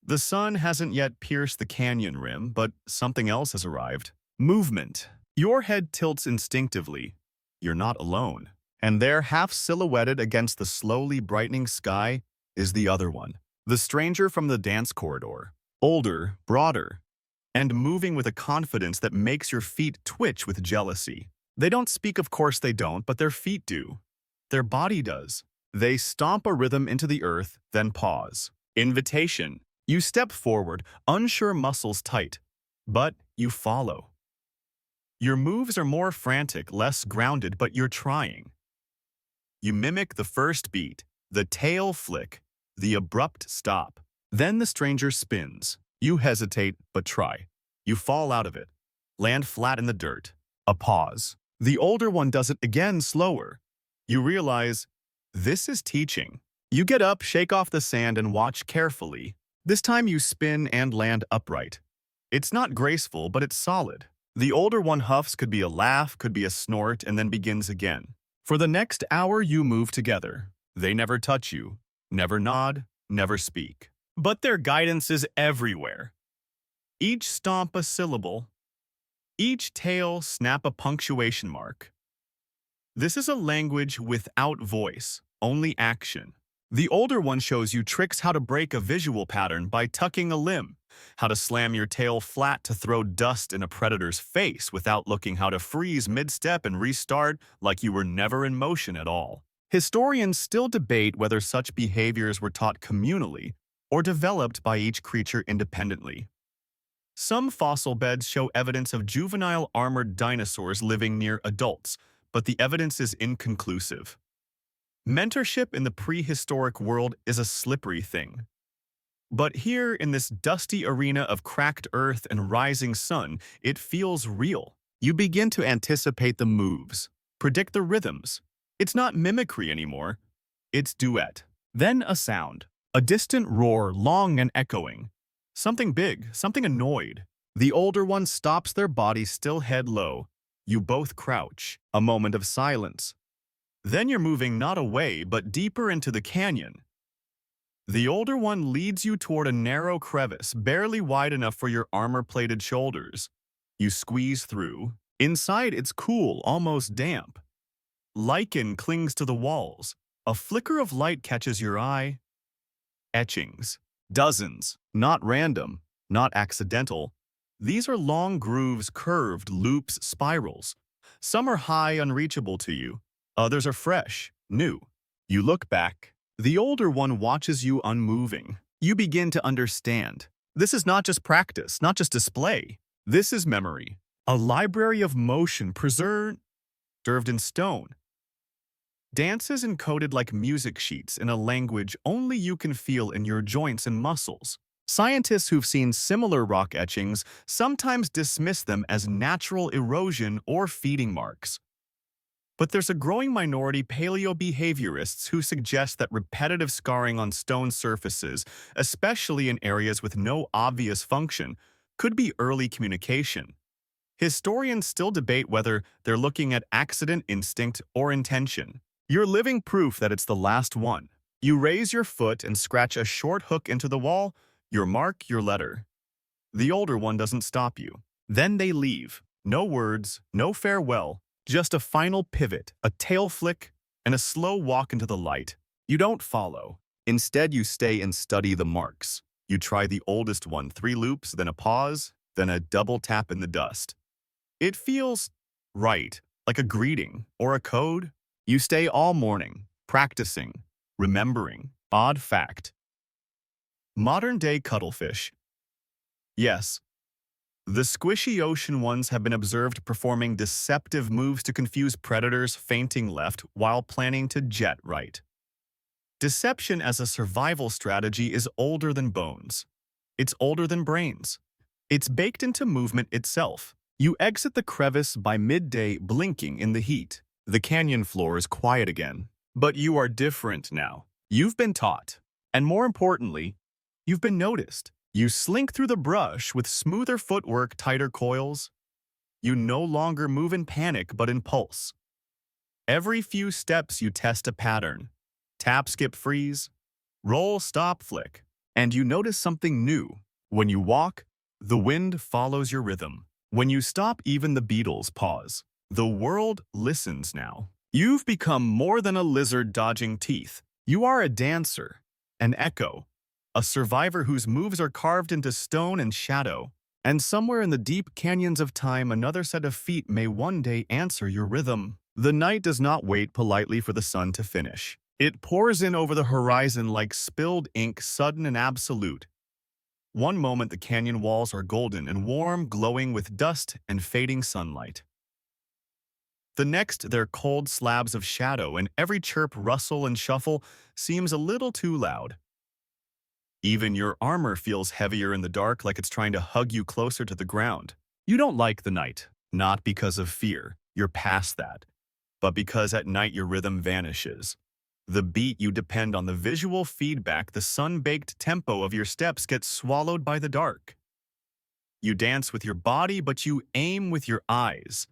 [SPEAKER 1] The sun hasn't yet pierced the canyon rim, but something else has arrived. Movement. Your head tilts instinctively. You're not alone. And there, half silhouetted against the slowly brightening sky, is the other one. The stranger from the dance corridor. Older, broader, and moving with a confidence that makes your feet twitch with jealousy. They don't speak, of course they don't, but their feet do. Their body does. They stomp a rhythm into the earth, then pause. Invitation. You step forward, unsure muscles tight, but you follow. Your moves are more frantic, less grounded, but you're trying. You mimic the first beat, the tail flick, the abrupt stop. Then the stranger spins. You hesitate, but try. You fall out of it, land flat in the dirt. A pause. The older one does it again, slower. You realize, this is teaching. You get up, shake off the sand, and watch carefully. This time you spin and land upright. It's not graceful, but it's solid. The older one huffs, could be a laugh, could be a snort, and then begins again. For the next hour you move together. They never touch you, never nod, never speak. But their guidance is everywhere. Each stomp a syllable. Each tail snap a punctuation mark. This is a language without voice, only action. The older one shows you tricks how to break a visual pattern by tucking a limb, how to slam your tail flat to throw dust in a predator's face without looking, how to freeze mid-step and restart like you were never in motion at all. Historians still debate whether such behaviors were taught communally or developed by each creature independently. Some fossil beds show evidence of juvenile armored dinosaurs living near adults, but the evidence is inconclusive. Mentorship in the prehistoric world is a slippery thing. But here, in this dusty arena of cracked earth and rising sun, it feels real. You begin to anticipate the moves, predict the rhythms. It's not mimicry anymore, it's duet. Then a sound, a distant roar, long and echoing. Something big, something annoyed. The older one stops, their body still head low. You both crouch, a moment of silence. Then you're moving not away, but deeper into the canyon. The older one leads you toward a narrow crevice, barely wide enough for your armor-plated shoulders. You squeeze through. Inside, it's cool, almost damp. Lichen clings to the walls. A flicker of light catches your eye. Etchings. Dozens. Not random, not accidental. These are long grooves, curved loops, spirals. Some are high, unreachable to you. Others are fresh, new. You look back. The older one watches you unmoving. You begin to understand. This is not just practice, not just display. This is memory. A library of motion preserved in stone. Dances encoded like music sheets in a language only you can feel in your joints and muscles. Scientists who've seen similar rock etchings sometimes dismiss them as natural erosion or feeding marks. But there's a growing minority paleobehaviorists who suggest that repetitive scarring on stone surfaces, especially in areas with no obvious function, could be early communication. Historians still debate whether they're looking at accident, instinct, or intention. You're living proof that it's the last one. You raise your foot and scratch a short hook into the wall, your mark, your letter. The older one doesn't stop you. Then they leave. No words, no farewell, just a final pivot, a tail flick, and a slow walk into the light. You don't follow. Instead, you stay and study the marks. You try the oldest one, 3 loops, then a pause, then a double tap in the dust. It feels right, like a greeting or a code. You stay all morning, practicing, remembering. Odd fact. Modern-day cuttlefish. Yes, the squishy ocean ones have been observed performing deceptive moves to confuse predators, feinting left while planning to jet right. Deception as a survival strategy is older than bones. It's older than brains. It's baked into movement itself. You exit the crevice by midday, blinking in the heat. The canyon floor is quiet again. But you are different now. You've been taught. And more importantly, you've been noticed. You slink through the brush with smoother footwork, tighter coils. You no longer move in panic but in pulse. Every few steps you test a pattern. Tap, skip, freeze. Roll, stop, flick. And you notice something new. When you walk, the wind follows your rhythm. When you stop, even the beetles pause. The world listens now. You've become more than a lizard dodging teeth. You are a dancer, an echo, a survivor whose moves are carved into stone and shadow. And somewhere in the deep canyons of time, another set of feet may one day answer your rhythm. The night does not wait politely for the sun to finish. It pours in over the horizon like spilled ink, sudden and absolute. One moment the canyon walls are golden and warm, glowing with dust and fading sunlight. The next, they're cold slabs of shadow, and every chirp, rustle, and shuffle seems a little too loud. Even your armor feels heavier in the dark, like it's trying to hug you closer to the ground. You don't like the night, not because of fear, you're past that, but because at night your rhythm vanishes. The beat you depend on, the visual feedback, the sun-baked tempo of your steps gets swallowed by the dark. You dance with your body, but you aim with your eyes.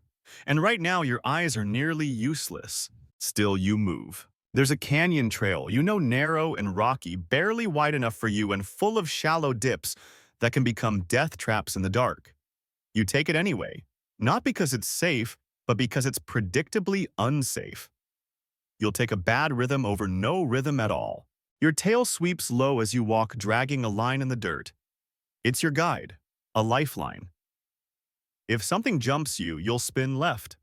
[SPEAKER 1] And right now, your eyes are nearly useless. Still, you move. There's a canyon trail, narrow and rocky, barely wide enough for you and full of shallow dips that can become death traps in the dark. You take it anyway, not because it's safe, but because it's predictably unsafe. You'll take a bad rhythm over no rhythm at all. Your tail sweeps low as you walk, dragging a line in the dirt. It's your guide, a lifeline. If something jumps you, you'll spin left.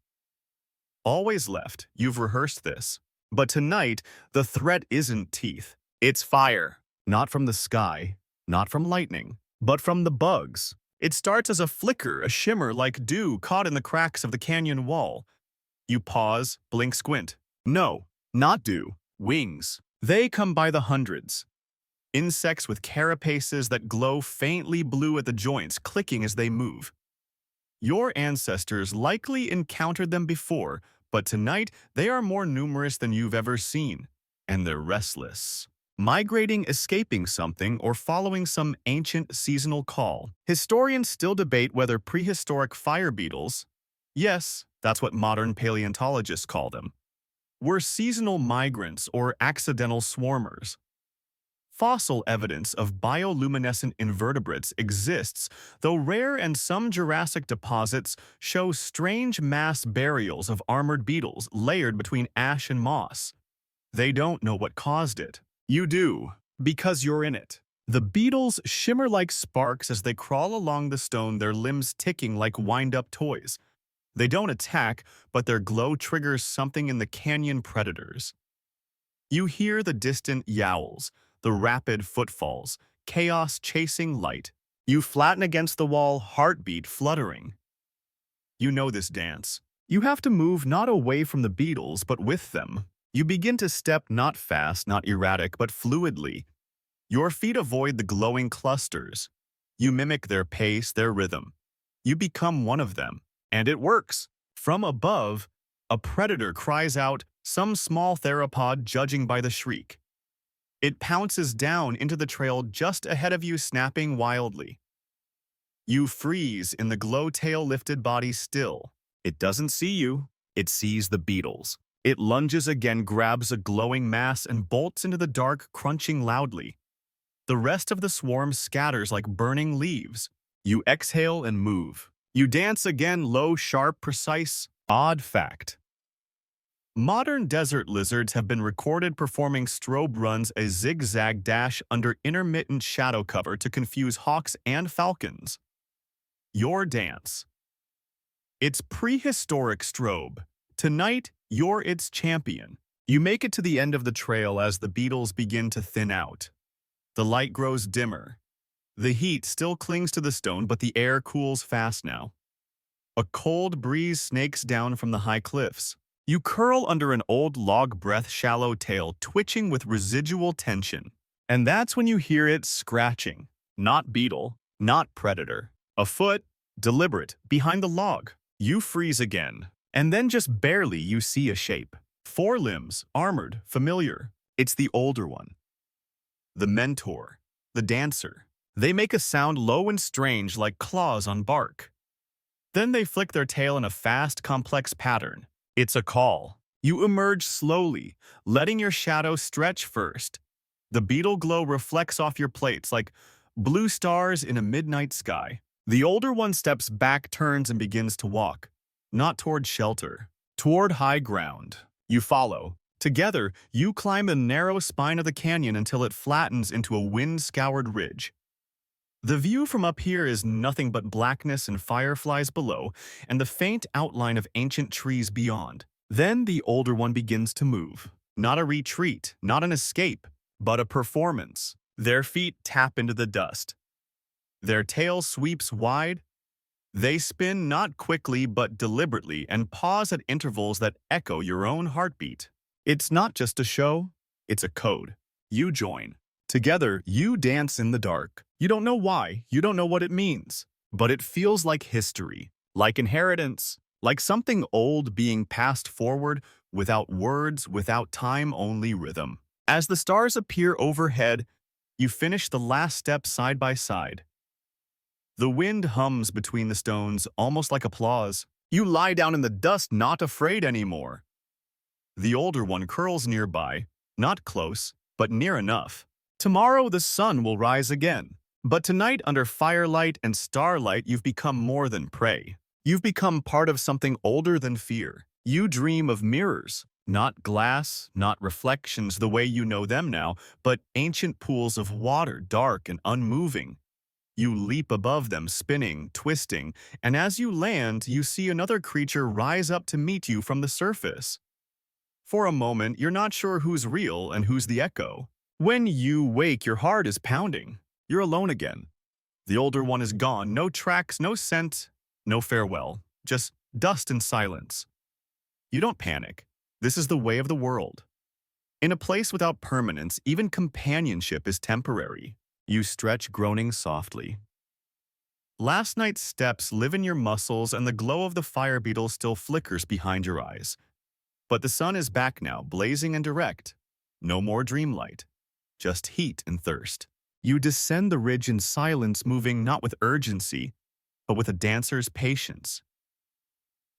[SPEAKER 1] Always left. You've rehearsed this. But tonight, the threat isn't teeth. It's fire. Not from the sky, not from lightning, but from the bugs. It starts as a flicker, a shimmer like dew caught in the cracks of the canyon wall. You pause, blink, squint. No, not dew. Wings. They come by the hundreds. Insects with carapaces that glow faintly blue at the joints, clicking as they move. Your ancestors likely encountered them before, but tonight they are more numerous than you've ever seen, and they're restless. Migrating, escaping something, or following some ancient seasonal call. Historians still debate whether prehistoric fire beetles, yes, that's what modern paleontologists call them, were seasonal migrants or accidental swarmers. Fossil evidence of bioluminescent invertebrates exists, though rare, and some Jurassic deposits show strange mass burials of armored beetles layered between ash and moss. They don't know what caused it. You do, because you're in it. The beetles shimmer like sparks as they crawl along the stone, their limbs ticking like wind-up toys. They don't attack, but their glow triggers something in the canyon predators. You hear the distant yowls, the rapid footfalls, chaos chasing light. You flatten against the wall, heartbeat fluttering. You know this dance. You have to move not away from the beetles, but with them. You begin to step not fast, not erratic, but fluidly. Your feet avoid the glowing clusters. You mimic their pace, their rhythm. You become one of them. And it works. From above, A predator cries out, some small theropod judging by the shriek. It pounces down into the trail just ahead of you, snapping wildly. You freeze in the glow, tail lifted, body still. It doesn't see you. It sees the beetles. It lunges again, grabs a glowing mass, and bolts into the dark, crunching loudly. The rest of the swarm scatters like burning leaves. You exhale and move. You dance again, low, sharp, precise. Odd fact. Modern desert lizards have been recorded performing strobe runs, a zigzag dash under intermittent shadow cover to confuse hawks and falcons. Your dance. It's prehistoric strobe. Tonight, you're its champion. You make it to the end of the trail as the beetles begin to thin out. The light grows dimmer. The heat still clings to the stone, but the air cools fast now. A cold breeze snakes down from the high cliffs. You curl under an old log, breath shallow, tail twitching with residual tension. And that's when you hear it scratching. Not beetle, not predator. A foot, deliberate, behind the log. You freeze again. And then just barely you see a shape. 4 limbs, armored, familiar. It's the older one. The mentor. The dancer. They make a sound low and strange like claws on bark. Then they flick their tail in a fast, complex pattern. It's a call. You emerge slowly, letting your shadow stretch first. The beetle glow reflects off your plates like blue stars in a midnight sky. The older one steps back, turns, and begins to walk. Not toward shelter, toward high ground. You follow. Together, you climb the narrow spine of the canyon until it flattens into a wind-scoured ridge. The view from up here is nothing but blackness and fireflies below, and the faint outline of ancient trees beyond. Then the older one begins to move. Not a retreat, not an escape, but a performance. Their feet tap into the dust. Their tail sweeps wide. They spin not quickly but deliberately and pause at intervals that echo your own heartbeat. It's not just a show, it's a code. You join. Together, you dance in the dark. You don't know why, you don't know what it means, but it feels like history, like inheritance, like something old being passed forward without words, without time, only rhythm. As the stars appear overhead, you finish the last step side by side. The wind hums between the stones, almost like applause. You lie down in the dust, not afraid anymore. The older one curls nearby, not close, but near enough. Tomorrow the sun will rise again. But tonight, under firelight and starlight, you've become more than prey. You've become part of something older than fear. You dream of mirrors, not glass, not reflections the way you know them now, but ancient pools of water, dark and unmoving. You leap above them, spinning, twisting, and as you land, you see another creature rise up to meet you from the surface. For a moment, you're not sure who's real and who's the echo. When you wake, your heart is pounding. You're alone again. The older one is gone. No tracks, no scent, no farewell. Just dust and silence. You don't panic. This is the way of the world. In a place without permanence, even companionship is temporary. You stretch, groaning softly. Last night's steps live in your muscles, and the glow of the fire beetle still flickers behind your eyes. But the sun is back now, blazing and direct. No more dreamlight. Just heat and thirst. You descend the ridge in silence, moving not with urgency, but with a dancer's patience.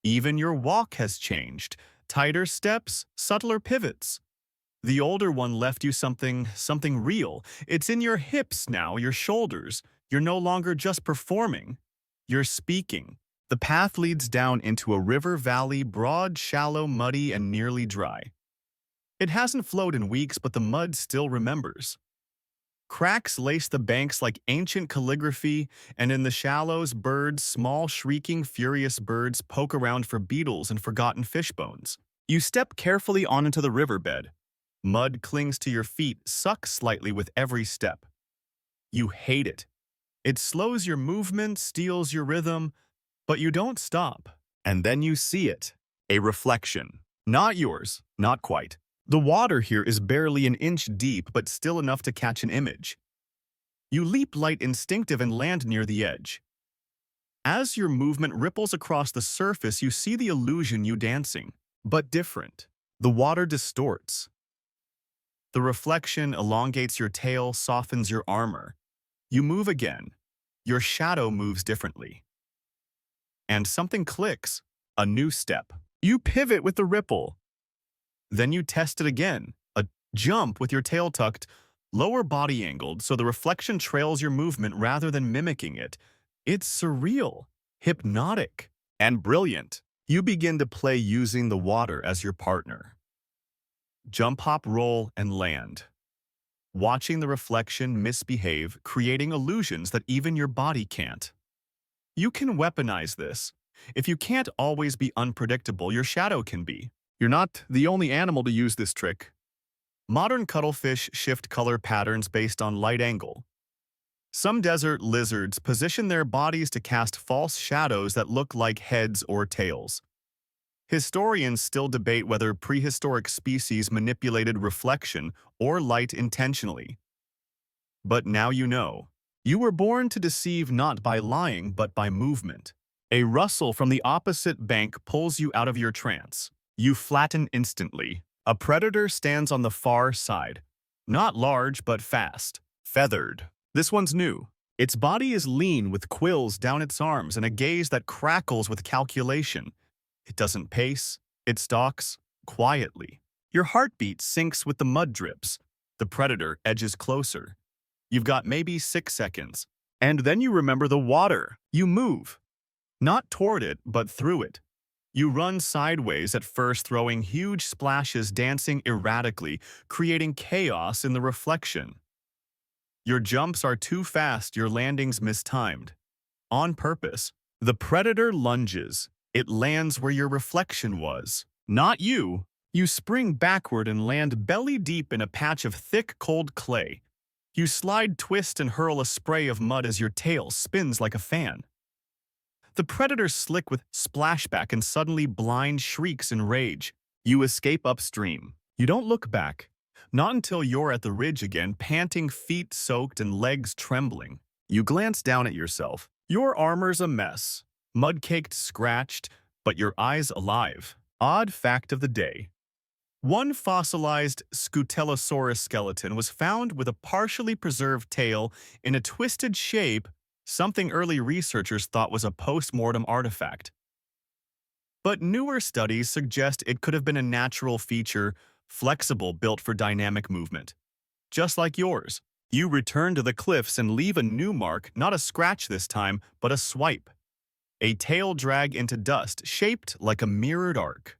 [SPEAKER 1] Even your walk has changed. Tighter steps, subtler pivots. The older one left you something real. It's in your hips now, your shoulders. You're no longer just performing. You're speaking. The path leads down into a river valley, broad, shallow, muddy, and nearly dry. It hasn't flowed in weeks, but the mud still remembers. Cracks lace the banks like ancient calligraphy, and in the shallows, birds, small, shrieking, furious birds, poke around for beetles and forgotten fish bones. You step carefully onto the riverbed. Mud clings to your feet, sucks slightly with every step. You hate it. It slows your movement, steals your rhythm, but you don't stop. And then you see it. A reflection. Not yours, not quite. The water here is barely an inch deep, but still enough to catch an image. You leap light, instinctive, and land near the edge. As your movement ripples across the surface, you see the illusion you dancing. but different. The water distorts. The reflection elongates your tail, softens your armor. You move again. Your shadow moves differently. And something clicks. A new step. You pivot with the ripple. Then you test it again. A jump with your tail tucked, lower body angled so the reflection trails your movement rather than mimicking it. It's surreal, hypnotic, and brilliant. You begin to play using the water as your partner. Jump, hop, roll, and land. Watching the reflection misbehave, creating illusions that even your body can't. You can weaponize this. If you can't always be unpredictable, your shadow can be. You're not the only animal to use this trick. Modern cuttlefish shift color patterns based on light angle. Some desert lizards position their bodies to cast false shadows that look like heads or tails. Historians still debate whether prehistoric species manipulated reflection or light intentionally. But now you know. You were born to deceive not by lying but by movement. A rustle from the opposite bank pulls you out of your trance. You flatten instantly. A predator stands on the far side. Not large but fast. Feathered. This one's new. Its body is lean with quills down its arms and a gaze that crackles with calculation. It doesn't pace. It stalks quietly. Your heartbeat syncs with the mud drips. The predator edges closer. You've got maybe 6 seconds. And then you remember the water. You move. Not toward it, but through it. You run sideways at first, throwing huge splashes, dancing erratically, creating chaos in the reflection. Your jumps are too fast, your landings mistimed. On purpose, the predator lunges. It lands where your reflection was. Not you. You spring backward and land belly deep in a patch of thick, cold clay. You slide, twist, and hurl a spray of mud as your tail spins like a fan. The predator slick with splashback and suddenly blind shrieks in rage. You escape upstream. You don't look back. Not until you're at the ridge again, panting, feet soaked and legs trembling. You glance down at yourself. Your armor's a mess. Mud-caked, scratched, but your eyes alive. Odd fact of the day. One fossilized Scutellosaurus skeleton was found with a partially preserved tail in a twisted shape, something early researchers thought was a post-mortem artifact. But newer studies suggest it could have been a natural feature, flexible, built for dynamic movement. Just like yours. You return to the cliffs and leave a new mark, not a scratch this time, but a swipe. A tail drag into dust, shaped like a mirrored arc.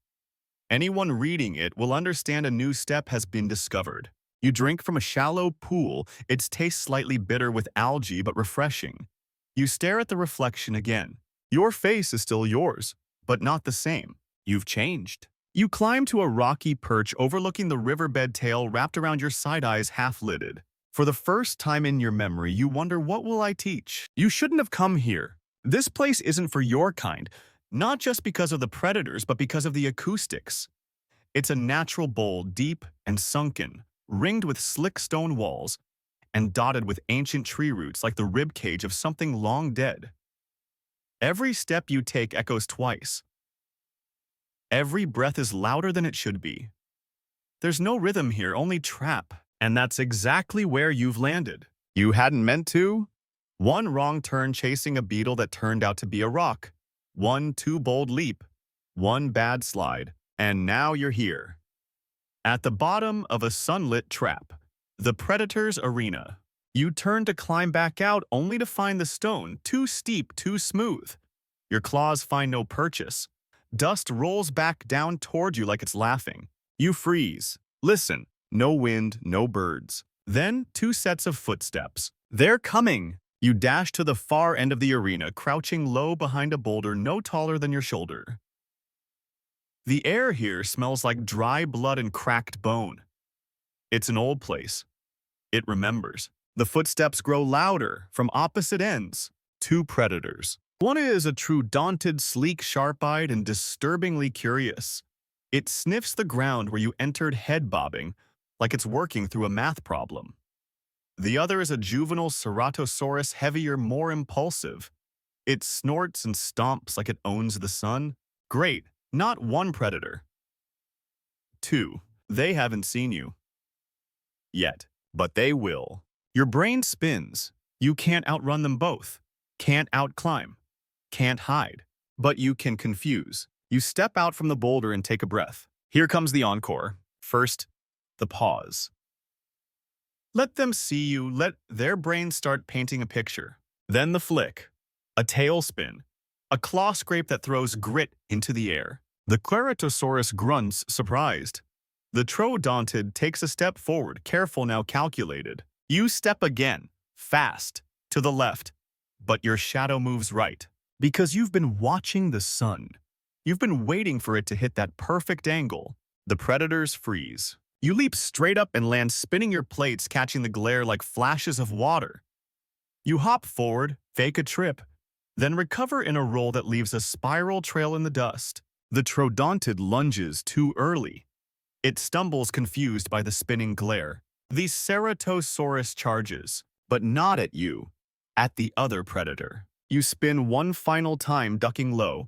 [SPEAKER 1] Anyone reading it will understand a new step has been discovered. You drink from a shallow pool, its taste slightly bitter with algae but refreshing. You stare at the reflection again. Your face is still yours, but not the same. You've changed. You climb to a rocky perch overlooking the riverbed, tail wrapped around your side eyes half-lidded. For the first time in your memory, you wonder, what will I teach? You shouldn't have come here. This place isn't for your kind, not just because of the predators, but because of the acoustics. It's a natural bowl, deep and sunken, ringed with slick stone walls, and dotted with ancient tree roots like the ribcage of something long dead. Every step you take echoes twice. Every breath is louder than it should be. There's no rhythm here, only trap, and that's exactly where you've landed. You hadn't meant to? One wrong turn chasing a beetle that turned out to be a rock. One too bold leap. One bad slide. And now you're here. At the bottom of a sunlit trap. The predator's arena. You turn to climb back out only to find the stone too steep, too smooth. Your claws find no purchase. Dust rolls back down toward you like it's laughing. You freeze. Listen. No wind, no birds. Then 2 sets of footsteps. They're coming. You dash to the far end of the arena, crouching low behind a boulder no taller than your shoulder. The air here smells like dry blood and cracked bone. It's an old place. It remembers. The footsteps grow louder from opposite ends. 2 predators. One is a true daunted, sleek, sharp-eyed, and disturbingly curious. It sniffs the ground where you entered, head bobbing, like it's working through a math problem. The other is a juvenile Ceratosaurus, heavier, more impulsive. It snorts and stomps like it owns the sun. Great, not one predator, 2. They haven't seen you yet, but they will. Your brain spins. You can't outrun them both. Can't outclimb. Can't hide. But you can confuse. You step out from the boulder and take a breath. Here comes the encore. First, the pause. Let them see you. Let their brains start painting a picture. Then the flick. A tail spin. A claw scrape that throws grit into the air. The Ceratosaurus grunts, surprised. The Troodontid takes a step forward, careful now, calculated. You step again, fast, to the left. But your shadow moves right. Because you've been watching the sun. You've been waiting for it to hit that perfect angle. The predators freeze. You leap straight up and land, spinning your plates, catching the glare like flashes of water. You hop forward, fake a trip, then recover in a roll that leaves a spiral trail in the dust. The Troodontid lunges too early. It stumbles, confused by the spinning glare. The Ceratosaurus charges, but not at you, at the other predator. You spin one final time, ducking low.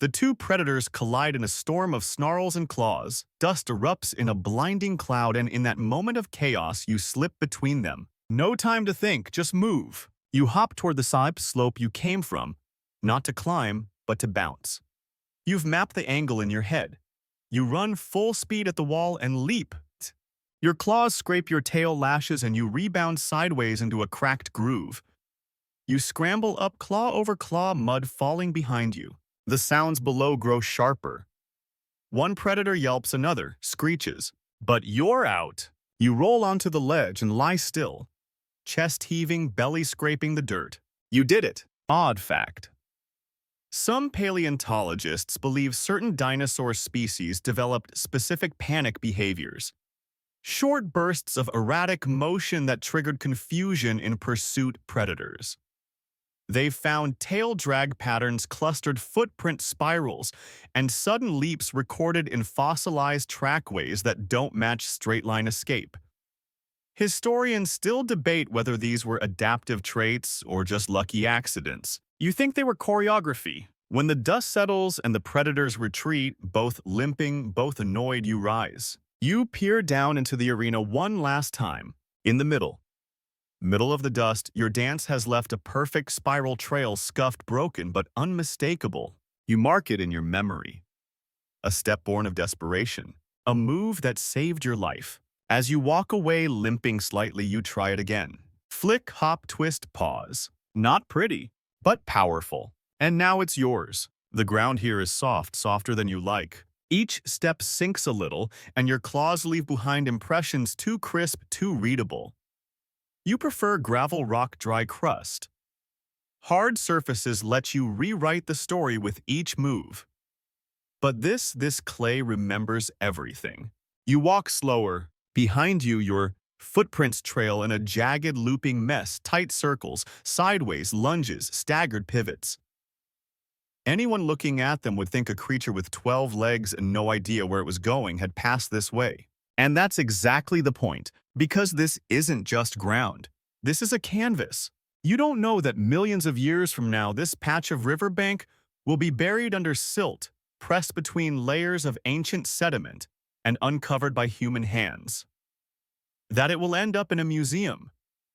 [SPEAKER 1] The two predators collide in a storm of snarls and claws. Dust erupts in a blinding cloud, and in that moment of chaos, you slip between them. No time to think, just move. You hop toward the side slope you came from, not to climb, but to bounce. You've mapped the angle in your head. You run full speed at the wall and leap. Your claws scrape your tail lashes and you rebound sideways into a cracked groove. You scramble up, claw over claw, mud falling behind you. The sounds below grow sharper. One predator yelps, another screeches. But you're out. You roll onto the ledge and lie still, chest heaving, belly scraping the dirt. You did it. Odd fact. Some paleontologists believe certain dinosaur species developed specific panic behaviors. Short bursts of erratic motion that triggered confusion in pursuit predators. They've found tail drag patterns, clustered footprint spirals, and sudden leaps recorded in fossilized trackways that don't match straight-line escape. Historians still debate whether these were adaptive traits or just lucky accidents. You think they were choreography. When the dust settles and the predators retreat, both limping, both annoyed, you rise. You peer down into the arena one last time. In the middle of the dust, your dance has left a perfect spiral trail, scuffed, broken, but unmistakable. You mark it in your memory. A step born of desperation. A move that saved your life. As you walk away, limping slightly, you try it again. Flick, hop, twist, pause. Not pretty, but powerful. And now it's yours. The ground here is soft, softer than you like. Each step sinks a little, and your claws leave behind impressions too crisp, too readable. You prefer gravel, rock, dry crust. Hard surfaces let you rewrite the story with each move. But this clay remembers everything. You walk slower. Behind you, your footprints trail in a jagged, looping mess, tight circles, sideways, lunges, staggered pivots. Anyone looking at them would think a creature with 12 legs and no idea where it was going had passed this way. And that's exactly the point, because this isn't just ground. This is a canvas. You don't know that millions of years from now, this patch of riverbank will be buried under silt, pressed between layers of ancient sediment, and uncovered by human hands. That it will end up in a museum.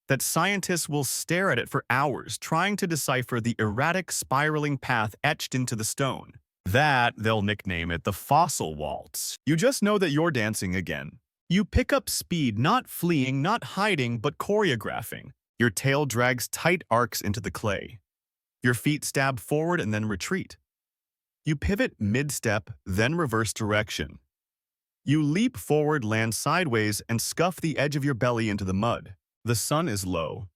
[SPEAKER 1] That scientists will stare at it for hours, trying to decipher the erratic, spiraling path etched into the stone. That they'll nickname it the fossil waltz. You just know that you're dancing again. You pick up speed, not fleeing, not hiding, but choreographing. Your tail drags tight arcs into the clay. Your feet stab forward and then retreat. You pivot mid-step, then reverse direction. You leap forward, land sideways, and scuff the edge of your belly into the mud. The sun is low.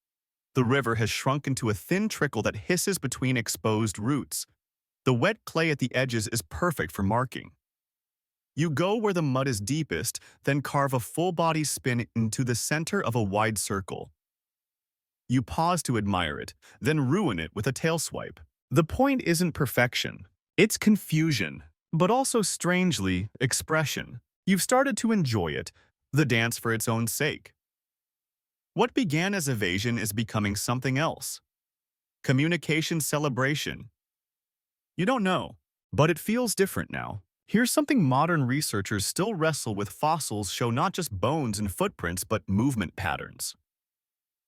[SPEAKER 1] The river has shrunk into a thin trickle that hisses between exposed roots. The wet clay at the edges is perfect for marking. You go where the mud is deepest, then carve a full-body spin into the center of a wide circle. You pause to admire it, then ruin it with a tail swipe. The point isn't perfection. It's confusion, but also, strangely, expression. You've started to enjoy it, the dance for its own sake. What began as evasion is becoming something else. Communication, celebration. You don't know, but it feels different now. Here's something modern researchers still wrestle with. Fossils show not just bones and footprints, but movement patterns.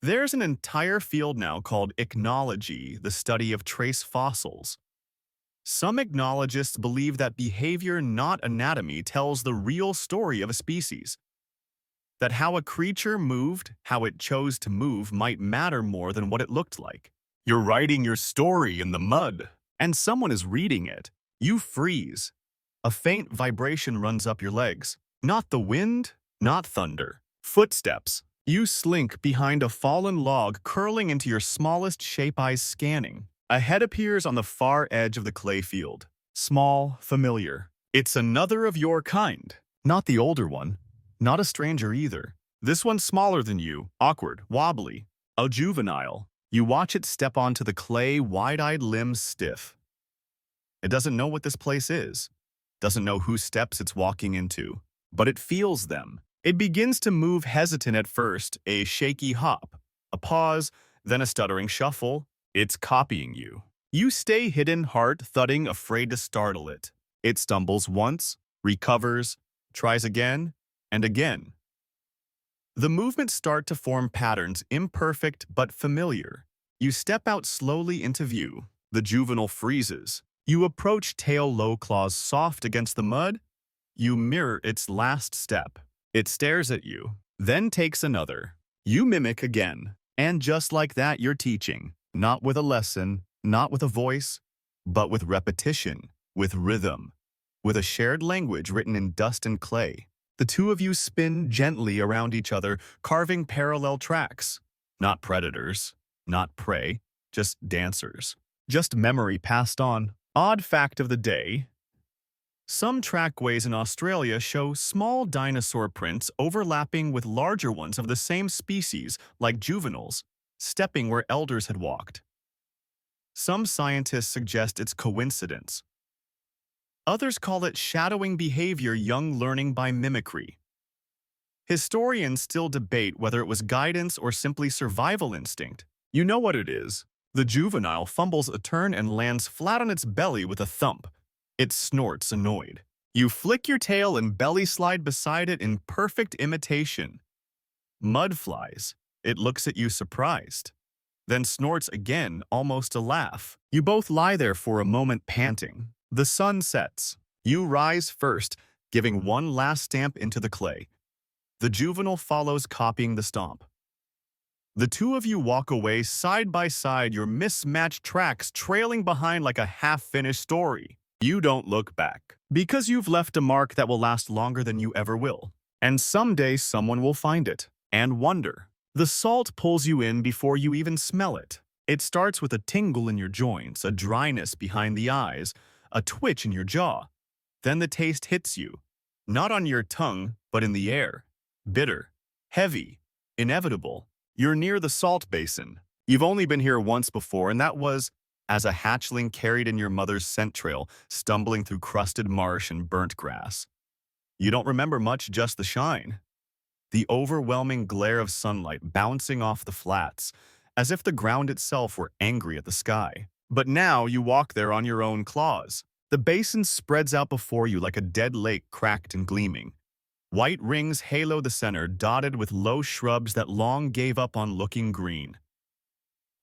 [SPEAKER 1] There's an entire field now called ichnology, the study of trace fossils. Some ichnologists believe that behavior, not anatomy, tells the real story of a species. That how a creature moved, how it chose to move, might matter more than what it looked like. You're writing your story in the mud, and someone is reading it. You freeze. A faint vibration runs up your legs. Not the wind, not thunder. Footsteps. You slink behind a fallen log, curling into your smallest shape, eyes scanning. A head appears on the far edge of the clay field. Small, familiar. It's another of your kind. Not the older one. Not a stranger either. This one's smaller than you, awkward, wobbly. A juvenile. You watch it step onto the clay, wide-eyed, limbs stiff. It doesn't know what this place is. Doesn't know whose steps it's walking into. But it feels them. It begins to move, hesitant at first, a shaky hop, a pause, then a stuttering shuffle. It's copying you. You stay hidden, heart thudding, afraid to startle it. It stumbles once, recovers, tries again, and again. The movements start to form patterns, imperfect but familiar. You step out slowly into view. The juvenile freezes. You approach, tail low, claws soft against the mud. You mirror its last step. It stares at you, then takes another. You mimic again. And just like that, you're teaching. Not with a lesson, not with a voice, but with repetition, with rhythm, with a shared language written in dust and clay. The two of you spin gently around each other, carving parallel tracks. Not predators, not prey, just dancers. Just memory passed on. Odd fact of the day. Some trackways in Australia show small dinosaur prints overlapping with larger ones of the same species, like juveniles, stepping where elders had walked. Some scientists suggest it's coincidence. Others call it shadowing behavior, young learning by mimicry. Historians still debate whether it was guidance or simply survival instinct. You know what it is. The juvenile fumbles a turn and lands flat on its belly with a thump. It snorts, annoyed. You flick your tail and belly slide beside it in perfect imitation. Mud flies. It looks at you surprised. Then snorts again, almost a laugh. You both lie there for a moment, panting. The sun sets. You rise first, giving one last stamp into the clay. The juvenile follows, copying the stomp. The two of you walk away side by side, your mismatched tracks trailing behind like a half-finished story. You don't look back, because you've left a mark that will last longer than you ever will. And someday someone will find it, and wonder. The salt pulls you in before you even smell it. It starts with a tingle in your joints, a dryness behind the eyes, a twitch in your jaw. Then the taste hits you, not on your tongue, but in the air. Bitter, heavy, inevitable. You're near the salt basin. You've only been here once before, and that was as a hatchling carried in your mother's scent trail, stumbling through crusted marsh and burnt grass. You don't remember much, just the shine. The overwhelming glare of sunlight bouncing off the flats, as if the ground itself were angry at the sky. But now you walk there on your own claws. The basin spreads out before you like a dead lake, cracked and gleaming. White rings halo the center, dotted with low shrubs that long gave up on looking green.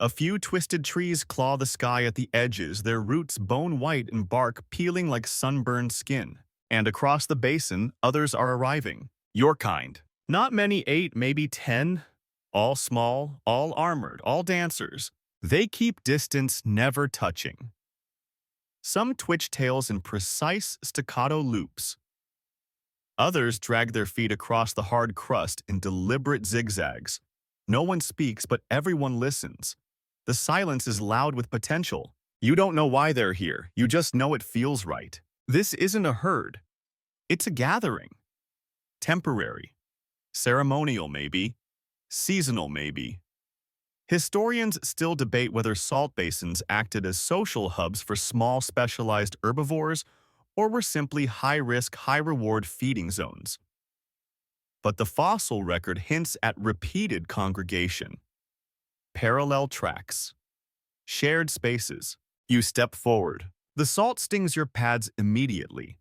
[SPEAKER 1] A few twisted trees claw the sky at the edges, their roots bone white and bark peeling like sunburned skin. And across the basin, others are arriving. Your kind. Not many, 8, maybe 10. All small, all armored, all dancers. They keep distance, never touching. Some twitch tails in precise staccato loops. Others drag their feet across the hard crust in deliberate zigzags. No one speaks, but everyone listens. The silence is loud with potential. You don't know why they're here. You just know it feels right. This isn't a herd. It's a gathering. Temporary. Ceremonial, maybe. Seasonal, maybe. Historians still debate whether salt basins acted as social hubs for small, specialized herbivores or were simply high-risk, high-reward feeding zones. But the fossil record hints at repeated congregation. Parallel tracks. Shared spaces. You step forward. The salt stings your pads immediately.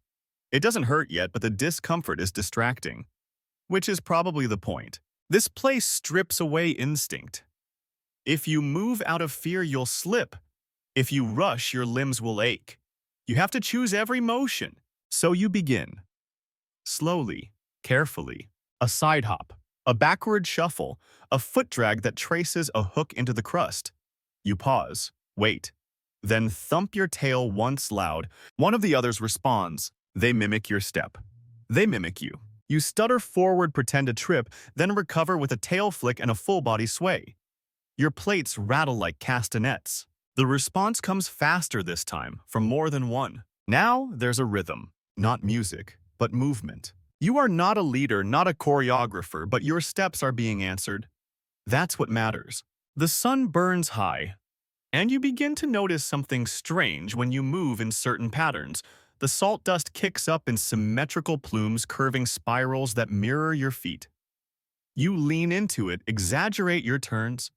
[SPEAKER 1] It doesn't hurt yet, but the discomfort is distracting, which is probably the point. This place strips away instinct. If you move out of fear, you'll slip. If you rush, your limbs will ache. You have to choose every motion. So you begin. Slowly, carefully, a side hop, a backward shuffle, a foot drag that traces a hook into the crust. You pause, wait, then thump your tail once loud. One of the others responds. They mimic your step. They mimic you. You stutter forward, pretend to trip, then recover with a tail flick and a full-body sway. Your plates rattle like castanets. The response comes faster this time, from more than one. Now there's a rhythm, not music, but movement. You are not a leader, not a choreographer, but your steps are being answered. That's what matters. The sun burns high, and you begin to notice something strange when you move in certain patterns. The salt dust kicks up in symmetrical plumes, curving spirals that mirror your feet. You lean into it, exaggerate your turns.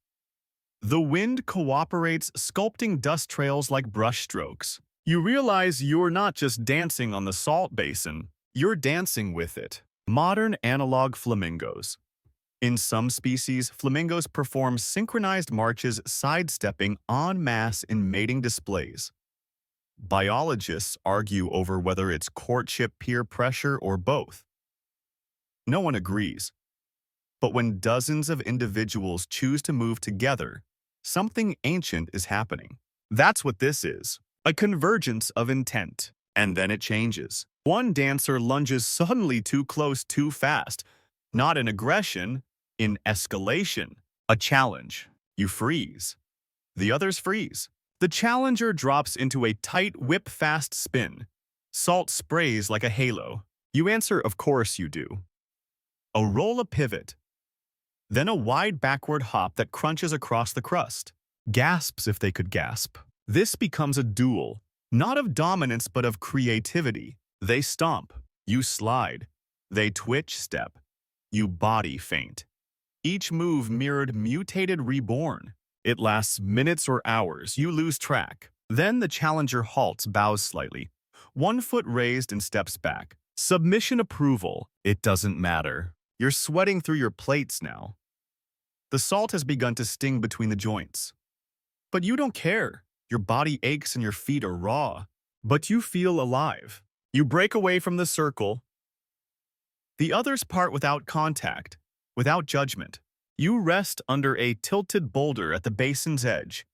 [SPEAKER 1] The wind cooperates, sculpting dust trails like brushstrokes. You realize you're not just dancing on the salt basin, you're dancing with it. Modern analog flamingos. In some species, flamingos perform synchronized marches, sidestepping en masse in mating displays. Biologists argue over whether it's courtship, peer pressure, or both. No one agrees. But when dozens of individuals choose to move together, something ancient is happening. That's what this is, a convergence of intent. And then it changes. One dancer lunges suddenly too close, too fast. Not in aggression, in escalation. A challenge. You freeze. The others freeze. The challenger drops into a tight, whip-fast spin. Salt sprays like a halo. You answer, of course you do. A roll, a pivot. Then a wide backward hop that crunches across the crust. Gasps if they could gasp. This becomes a duel, not of dominance but of creativity. They stomp. You slide. They twitch, step. You body feint. Each move mirrored mutated reborn. It lasts minutes or hours. You lose track. Then the challenger halts, bows slightly. One foot raised and steps back. Submission approval. It doesn't matter. You're sweating through your plates now. The salt has begun to sting between the joints. But you don't care. Your body aches and your feet are raw. But you feel alive. You break away from the circle. The others part without contact, without judgment. You rest under a tilted boulder at the basin's edge.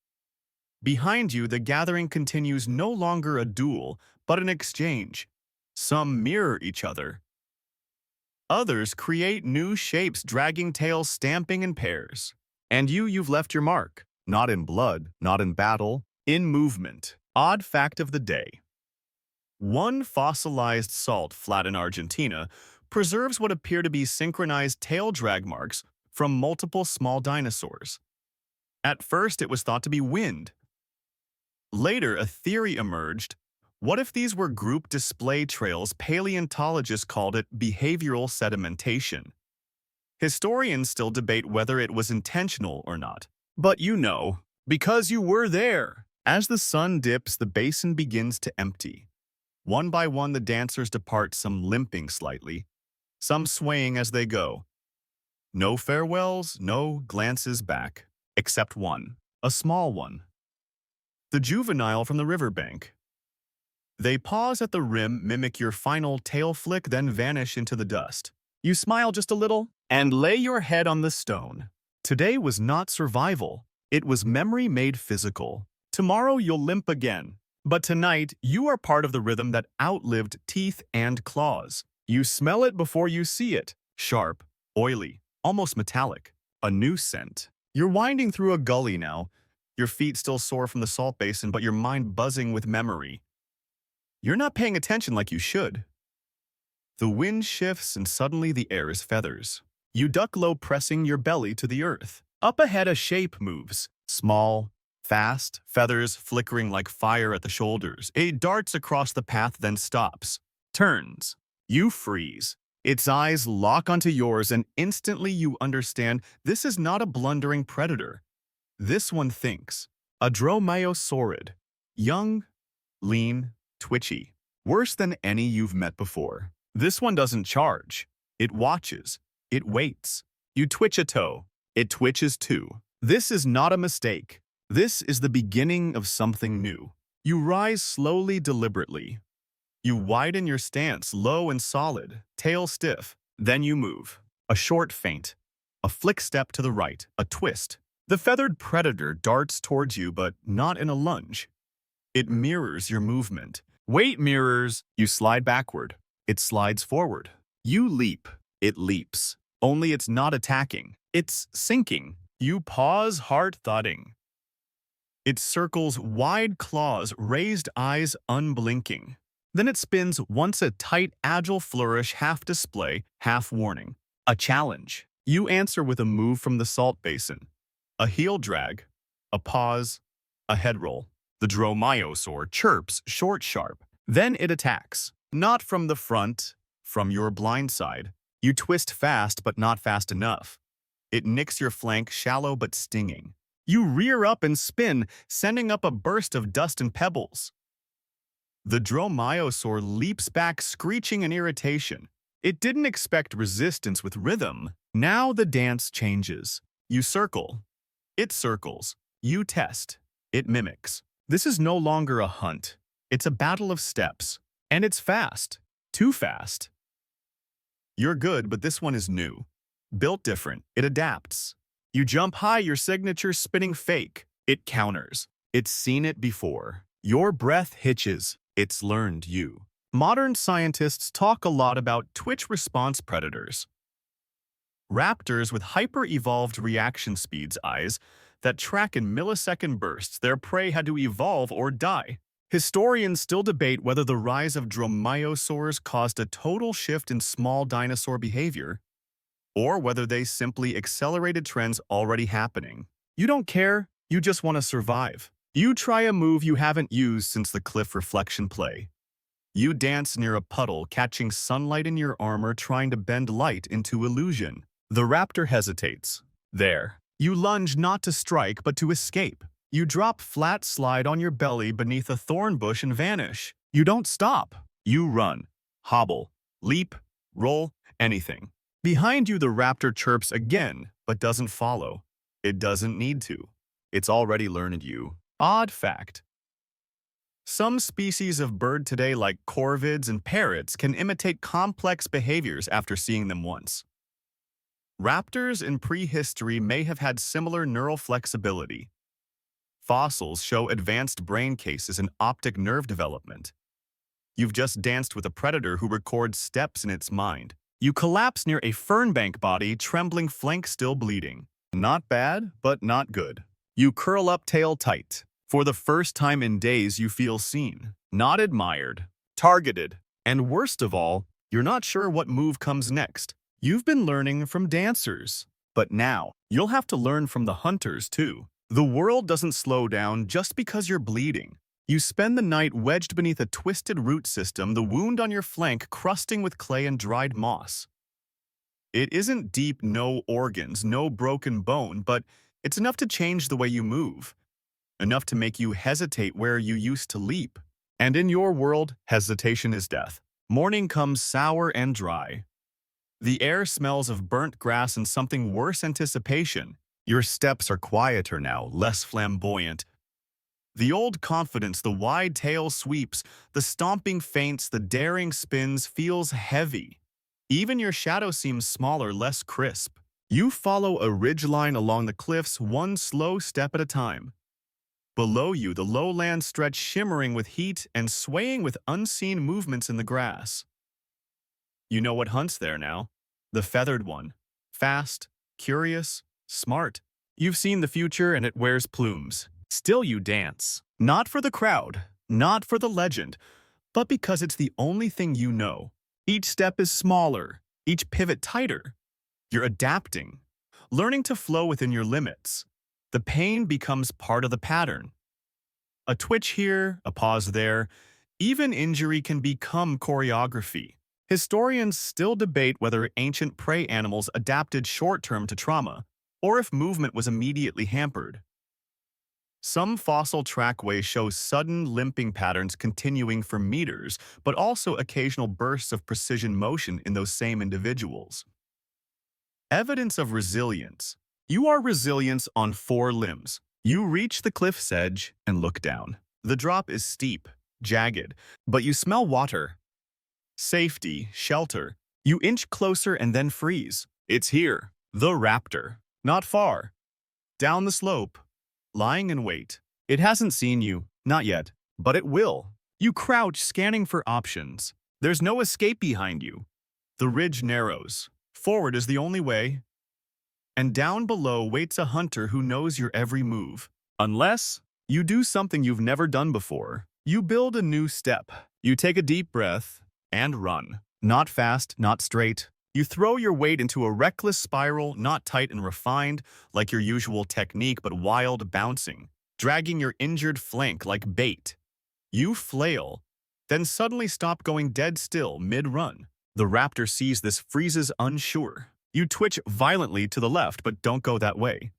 [SPEAKER 1] Behind you, the gathering continues, no longer a duel, but an exchange. Some mirror each other. Others create new shapes, dragging tails, stamping in pairs. And you've left your mark. Not in blood, not in battle, in movement. Odd fact of the day. One fossilized salt flat in Argentina preserves what appear to be synchronized tail drag marks from multiple small dinosaurs. At first, it was thought to be wind. Later, a theory emerged. What if these were group display trails? Paleontologists called it behavioral sedimentation. Historians still debate whether it was intentional or not. But you know, because you were there. As the sun dips, the basin begins to empty. One by one, the dancers depart, some limping slightly, some swaying as they go. No farewells, no glances back, except one, a small one. The juvenile from the riverbank. They pause at the rim, mimic your final tail flick, then vanish into the dust. You smile just a little and lay your head on the stone. Today was not survival. It was memory made physical. Tomorrow you'll limp again. But tonight, you are part of the rhythm that outlived teeth and claws. You smell it before you see it. Sharp, oily, almost metallic. A new scent. You're winding through a gully now. Your feet still sore from the salt basin, but your mind buzzing with memory. You're not paying attention like you should. The wind shifts and suddenly the air is feathers. You duck low, pressing your belly to the earth. Up ahead, a shape moves. Small, fast, feathers flickering like fire at the shoulders. It darts across the path, then stops. Turns. You freeze. Its eyes lock onto yours, and instantly you understand this is not a blundering predator. This one thinks. A dromaeosaurid. Young, lean, twitchy. Worse than any you've met before. This one doesn't charge. It watches. It waits. You twitch a toe. It twitches too. This is not a mistake. This is the beginning of something new. You rise slowly, deliberately. You widen your stance, low and solid, tail stiff. Then you move. A short feint. A flick step to the right. A twist. The feathered predator darts towards you, but not in a lunge. It mirrors your movement. Wait, mirrors! You slide backward. It slides forward. You leap. It leaps. Only it's not attacking. It's sinking. You pause, heart thudding. It circles, wide claws, raised eyes unblinking. Then it spins, once a tight, agile flourish, half display, half warning. A challenge. You answer with a move from the salt basin. A heel drag. A pause. A head roll. The dromaeosaur chirps, short, sharp. Then it attacks. Not from the front, from your blind side. You twist fast, but not fast enough. It nicks your flank, shallow but stinging. You rear up and spin, sending up a burst of dust and pebbles. The dromaeosaur leaps back, screeching in irritation. It didn't expect resistance with rhythm. Now the dance changes. You circle. It circles. You test. It mimics. This is no longer a hunt. It's a battle of steps. And it's fast. Too fast. You're good, but this one is new. Built different. It adapts. You jump high, your signature spinning fake. It counters. It's seen it before. Your breath hitches. It's learned you. Modern scientists talk a lot about twitch response predators. Raptors with hyper-evolved reaction speeds eyes that track in millisecond bursts. Their prey had to evolve or die. Historians still debate whether the rise of dromaeosaurs caused a total shift in small dinosaur behavior, or whether they simply accelerated trends already happening. You don't care, you just want to survive. You try a move you haven't used since the cliff reflection play. You dance near a puddle, catching sunlight in your armor, trying to bend light into illusion. The raptor hesitates. There. You lunge not to strike, but to escape. You drop flat, slide on your belly beneath a thorn bush and vanish. You don't stop. You run, hobble, leap, roll, anything. Behind you, the raptor chirps again, but doesn't follow. It doesn't need to. It's already learned you. Odd fact. Some species of bird today, like corvids and parrots, can imitate complex behaviors after seeing them once. Raptors in prehistory may have had similar neural flexibility. Fossils show advanced brain cases and optic nerve development. You've just danced with a predator who records steps in its mind. You collapse near a fernbank body, trembling flank still bleeding. Not bad, but not good. You curl up, tail tight. For the first time in days, you feel seen, not admired, targeted, and worst of all, you're not sure what move comes next. You've been learning from dancers, but now you'll have to learn from the hunters too. The world doesn't slow down just because you're bleeding. You spend the night wedged beneath a twisted root system, the wound on your flank crusting with clay and dried moss. It isn't deep, no organs, no broken bone, but it's enough to change the way you move. Enough to make you hesitate where you used to leap. And in your world, hesitation is death. Morning comes sour and dry. The air smells of burnt grass and something worse, anticipation. Your steps are quieter now, less flamboyant. The old confidence, the wide tail sweeps, the stomping feints, the daring spins feels heavy. Even your shadow seems smaller, less crisp. You follow a ridgeline along the cliffs, one slow step at a time. Below you, the lowlands stretch, shimmering with heat and swaying with unseen movements in the grass. You know what hunts there now. The feathered one. Fast, curious, smart. You've seen the future and it wears plumes. Still you dance. Not for the crowd, not for the legend, but because it's the only thing you know. Each step is smaller, each pivot tighter. You're adapting, learning to flow within your limits. The pain becomes part of the pattern. A twitch here, a pause there. Even injury can become choreography. Historians still debate whether ancient prey animals adapted short-term to trauma, or if movement was immediately hampered. Some fossil trackways show sudden limping patterns continuing for meters, but also occasional bursts of precision motion in those same individuals. Evidence of resilience. You are resilient on four limbs. You reach the cliff's edge and look down. The drop is steep, jagged, but you smell water. Safety, shelter. You inch closer and then freeze. It's here. The raptor. Not far. Down the slope. Lying in wait. It hasn't seen you. Not yet. But it will. You crouch, scanning for options. There's no escape behind you. The ridge narrows. Forward is the only way. And down below waits a hunter who knows your every move. Unless you do something you've never done before. You build a new step. You take a deep breath and run. Not fast, not straight. You throw your weight into a reckless spiral, not tight and refined, like your usual technique, but wild, bouncing, dragging your injured flank like bait. You flail, then suddenly stop going dead still mid-run. The raptor sees this, freezes unsure. You twitch violently to the left, but don't go that way.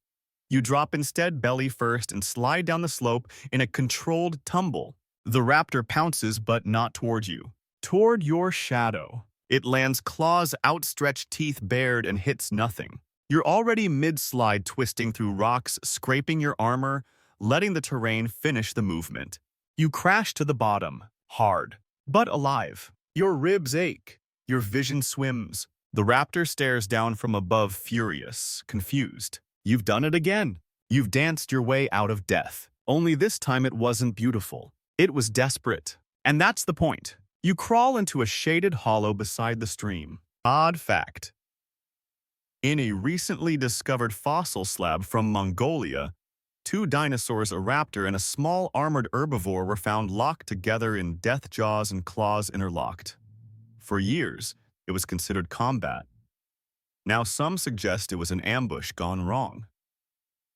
[SPEAKER 1] You drop instead belly first and slide down the slope in a controlled tumble. The raptor pounces, but not toward you. Toward your shadow. It lands claws, outstretched teeth bared, and hits nothing. You're already mid-slide, twisting through rocks, scraping your armor, letting the terrain finish the movement. You crash to the bottom, hard, but alive. Your ribs ache. Your vision swims. The raptor stares down from above, furious, confused. You've done it again. You've danced your way out of death. Only this time it wasn't beautiful. It was desperate. And that's the point. You crawl into a shaded hollow beside the stream. Odd fact. In a recently discovered fossil slab from Mongolia, two dinosaurs, a raptor and a small armored herbivore, were found locked together in death jaws and claws interlocked. For years, it was considered combat. Now some suggest it was an ambush gone wrong.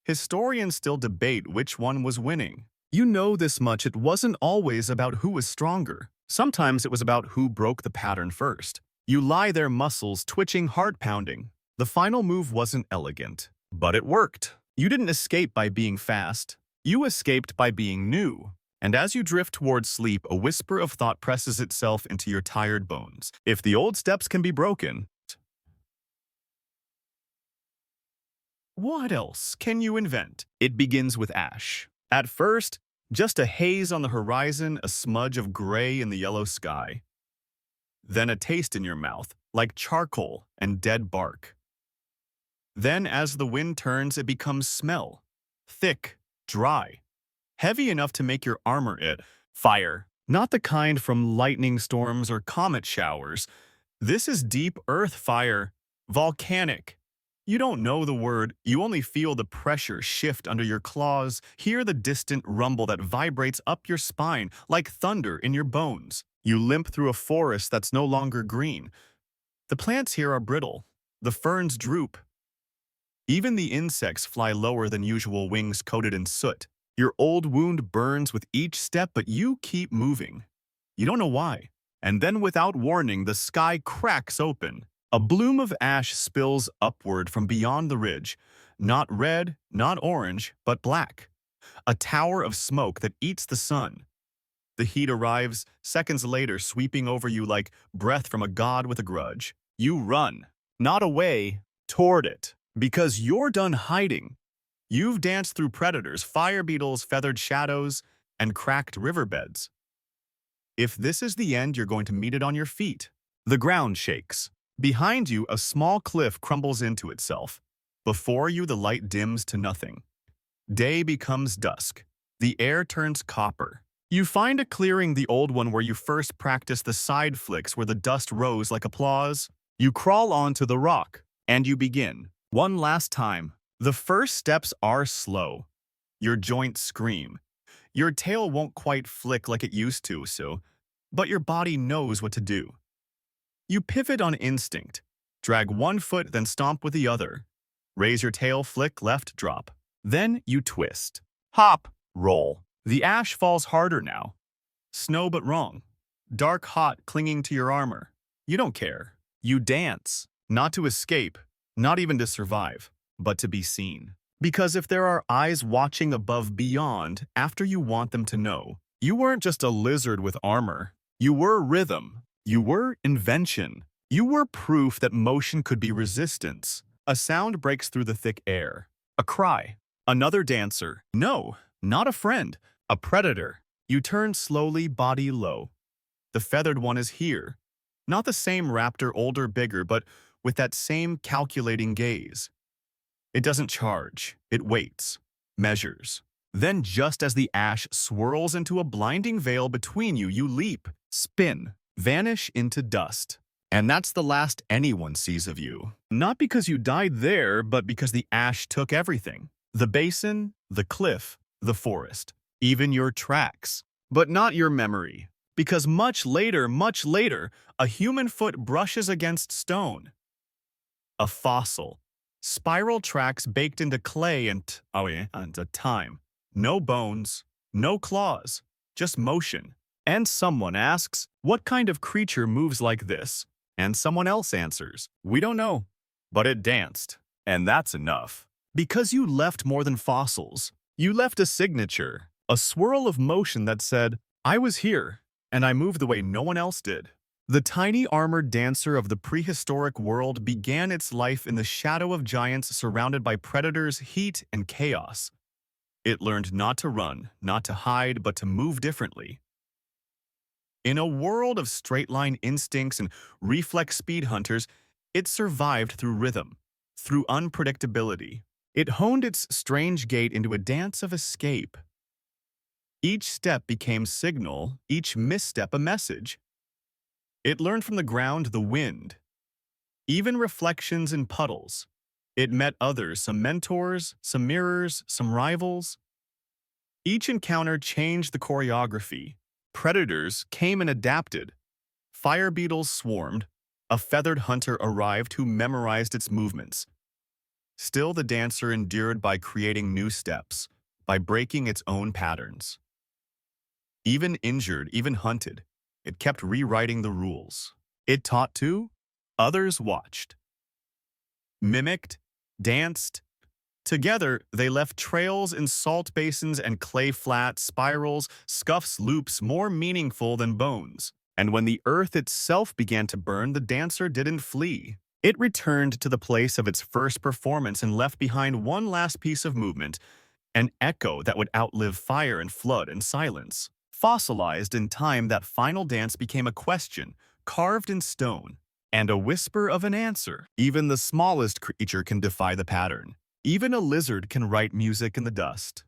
[SPEAKER 1] Historians still debate which one was winning. You know this much: it wasn't always about who was stronger. Sometimes it was about who broke the pattern first. You lie there, muscles twitching, heart pounding. The final move wasn't elegant, but it worked. You didn't escape by being fast. You escaped by being new. And as you drift towards sleep, a whisper of thought presses itself into your tired bones. If the old steps can be broken, what else can you invent? It begins with ash. At first, just a haze on the horizon, a smudge of gray in the yellow sky. Then a taste in your mouth, like charcoal and dead bark. Then, as the wind turns, it becomes smell. Thick, dry, heavy enough to make your armor it. Fire. Not the kind from lightning storms or comet showers. This is deep earth fire. Volcanic. You don't know the word, you only feel the pressure shift under your claws, hear the distant rumble that vibrates up your spine like thunder in your bones. You limp through a forest that's no longer green. The plants here are brittle. The ferns droop. Even the insects fly lower than usual, wings coated in soot. Your old wound burns with each step, but you keep moving. You don't know why. And then, without warning, the sky cracks open. A bloom of ash spills upward from beyond the ridge. Not red, not orange, but black. A tower of smoke that eats the sun. The heat arrives, seconds later, sweeping over you like breath from a god with a grudge. You run, not away, toward it, because you're done hiding. You've danced through predators, fire beetles, feathered shadows, and cracked riverbeds. If this is the end, you're going to meet it on your feet. The ground shakes. Behind you, a small cliff crumbles into itself. Before you, the light dims to nothing. Day becomes dusk. The air turns copper. You find a clearing, the old one where you first practiced the side flicks where the dust rose like applause. You crawl onto the rock, and you begin. One last time. The first steps are slow. Your joints scream. Your tail won't quite flick like it used to, but your body knows what to do. You pivot on instinct. Drag one foot, then stomp with the other. Raise your tail, flick, left, drop. Then you twist. Hop, roll. The ash falls harder now. Snow but wrong. Dark hot clinging to your armor. You don't care. You dance. Not to escape, not even to survive, but to be seen. Because if there are eyes watching above beyond after you want them to know, you weren't just a lizard with armor. You were rhythm. You were invention. You were proof that motion could be resistance. A sound breaks through the thick air. A cry. Another dancer. No, not a friend. A predator. You turn slowly, body low. The feathered one is here. Not the same raptor, older, bigger, but with that same calculating gaze. It doesn't charge. It waits. Measures. Then just as the ash swirls into a blinding veil between you, you leap, spin, vanish into dust. And that's the last anyone sees of you. Not because you died there, but because the ash took everything. The basin, the cliff, the forest, even your tracks. But not your memory. Because much later, a human foot brushes against stone. A fossil. Spiral tracks baked into clay and time. No bones, no claws, just motion. And someone asks, what kind of creature moves like this? And someone else answers, we don't know. But it danced. And that's enough. Because you left more than fossils. You left a signature, a swirl of motion that said, I was here, and I moved the way no one else did. The tiny armored dancer of the prehistoric world began its life in the shadow of giants surrounded by predators, heat, and chaos. It learned not to run, not to hide, but to move differently. In a world of straight-line instincts and reflex speed hunters, it survived through rhythm, through unpredictability. It honed its strange gait into a dance of escape. Each step became signal, each misstep a message. It learned from the ground, the wind, even reflections in puddles. It met others, some mentors, some mirrors, some rivals. Each encounter changed the choreography. Predators came and adapted. Fire beetles swarmed. A feathered hunter arrived who memorized its movements. Still, the dancer endured by creating new steps, by breaking its own patterns. Even injured, even hunted, it kept rewriting the rules. It taught too. Others watched. Mimicked, danced. Together, they left trails in salt basins and clay flats, spirals, scuffs, loops more meaningful than bones. And when the earth itself began to burn, the dancer didn't flee. It returned to the place of its first performance and left behind one last piece of movement, an echo that would outlive fire and flood and silence. Fossilized in time, that final dance became a question, carved in stone, and a whisper of an answer. Even the smallest creature can defy the pattern. Even a lizard can write music in the dust.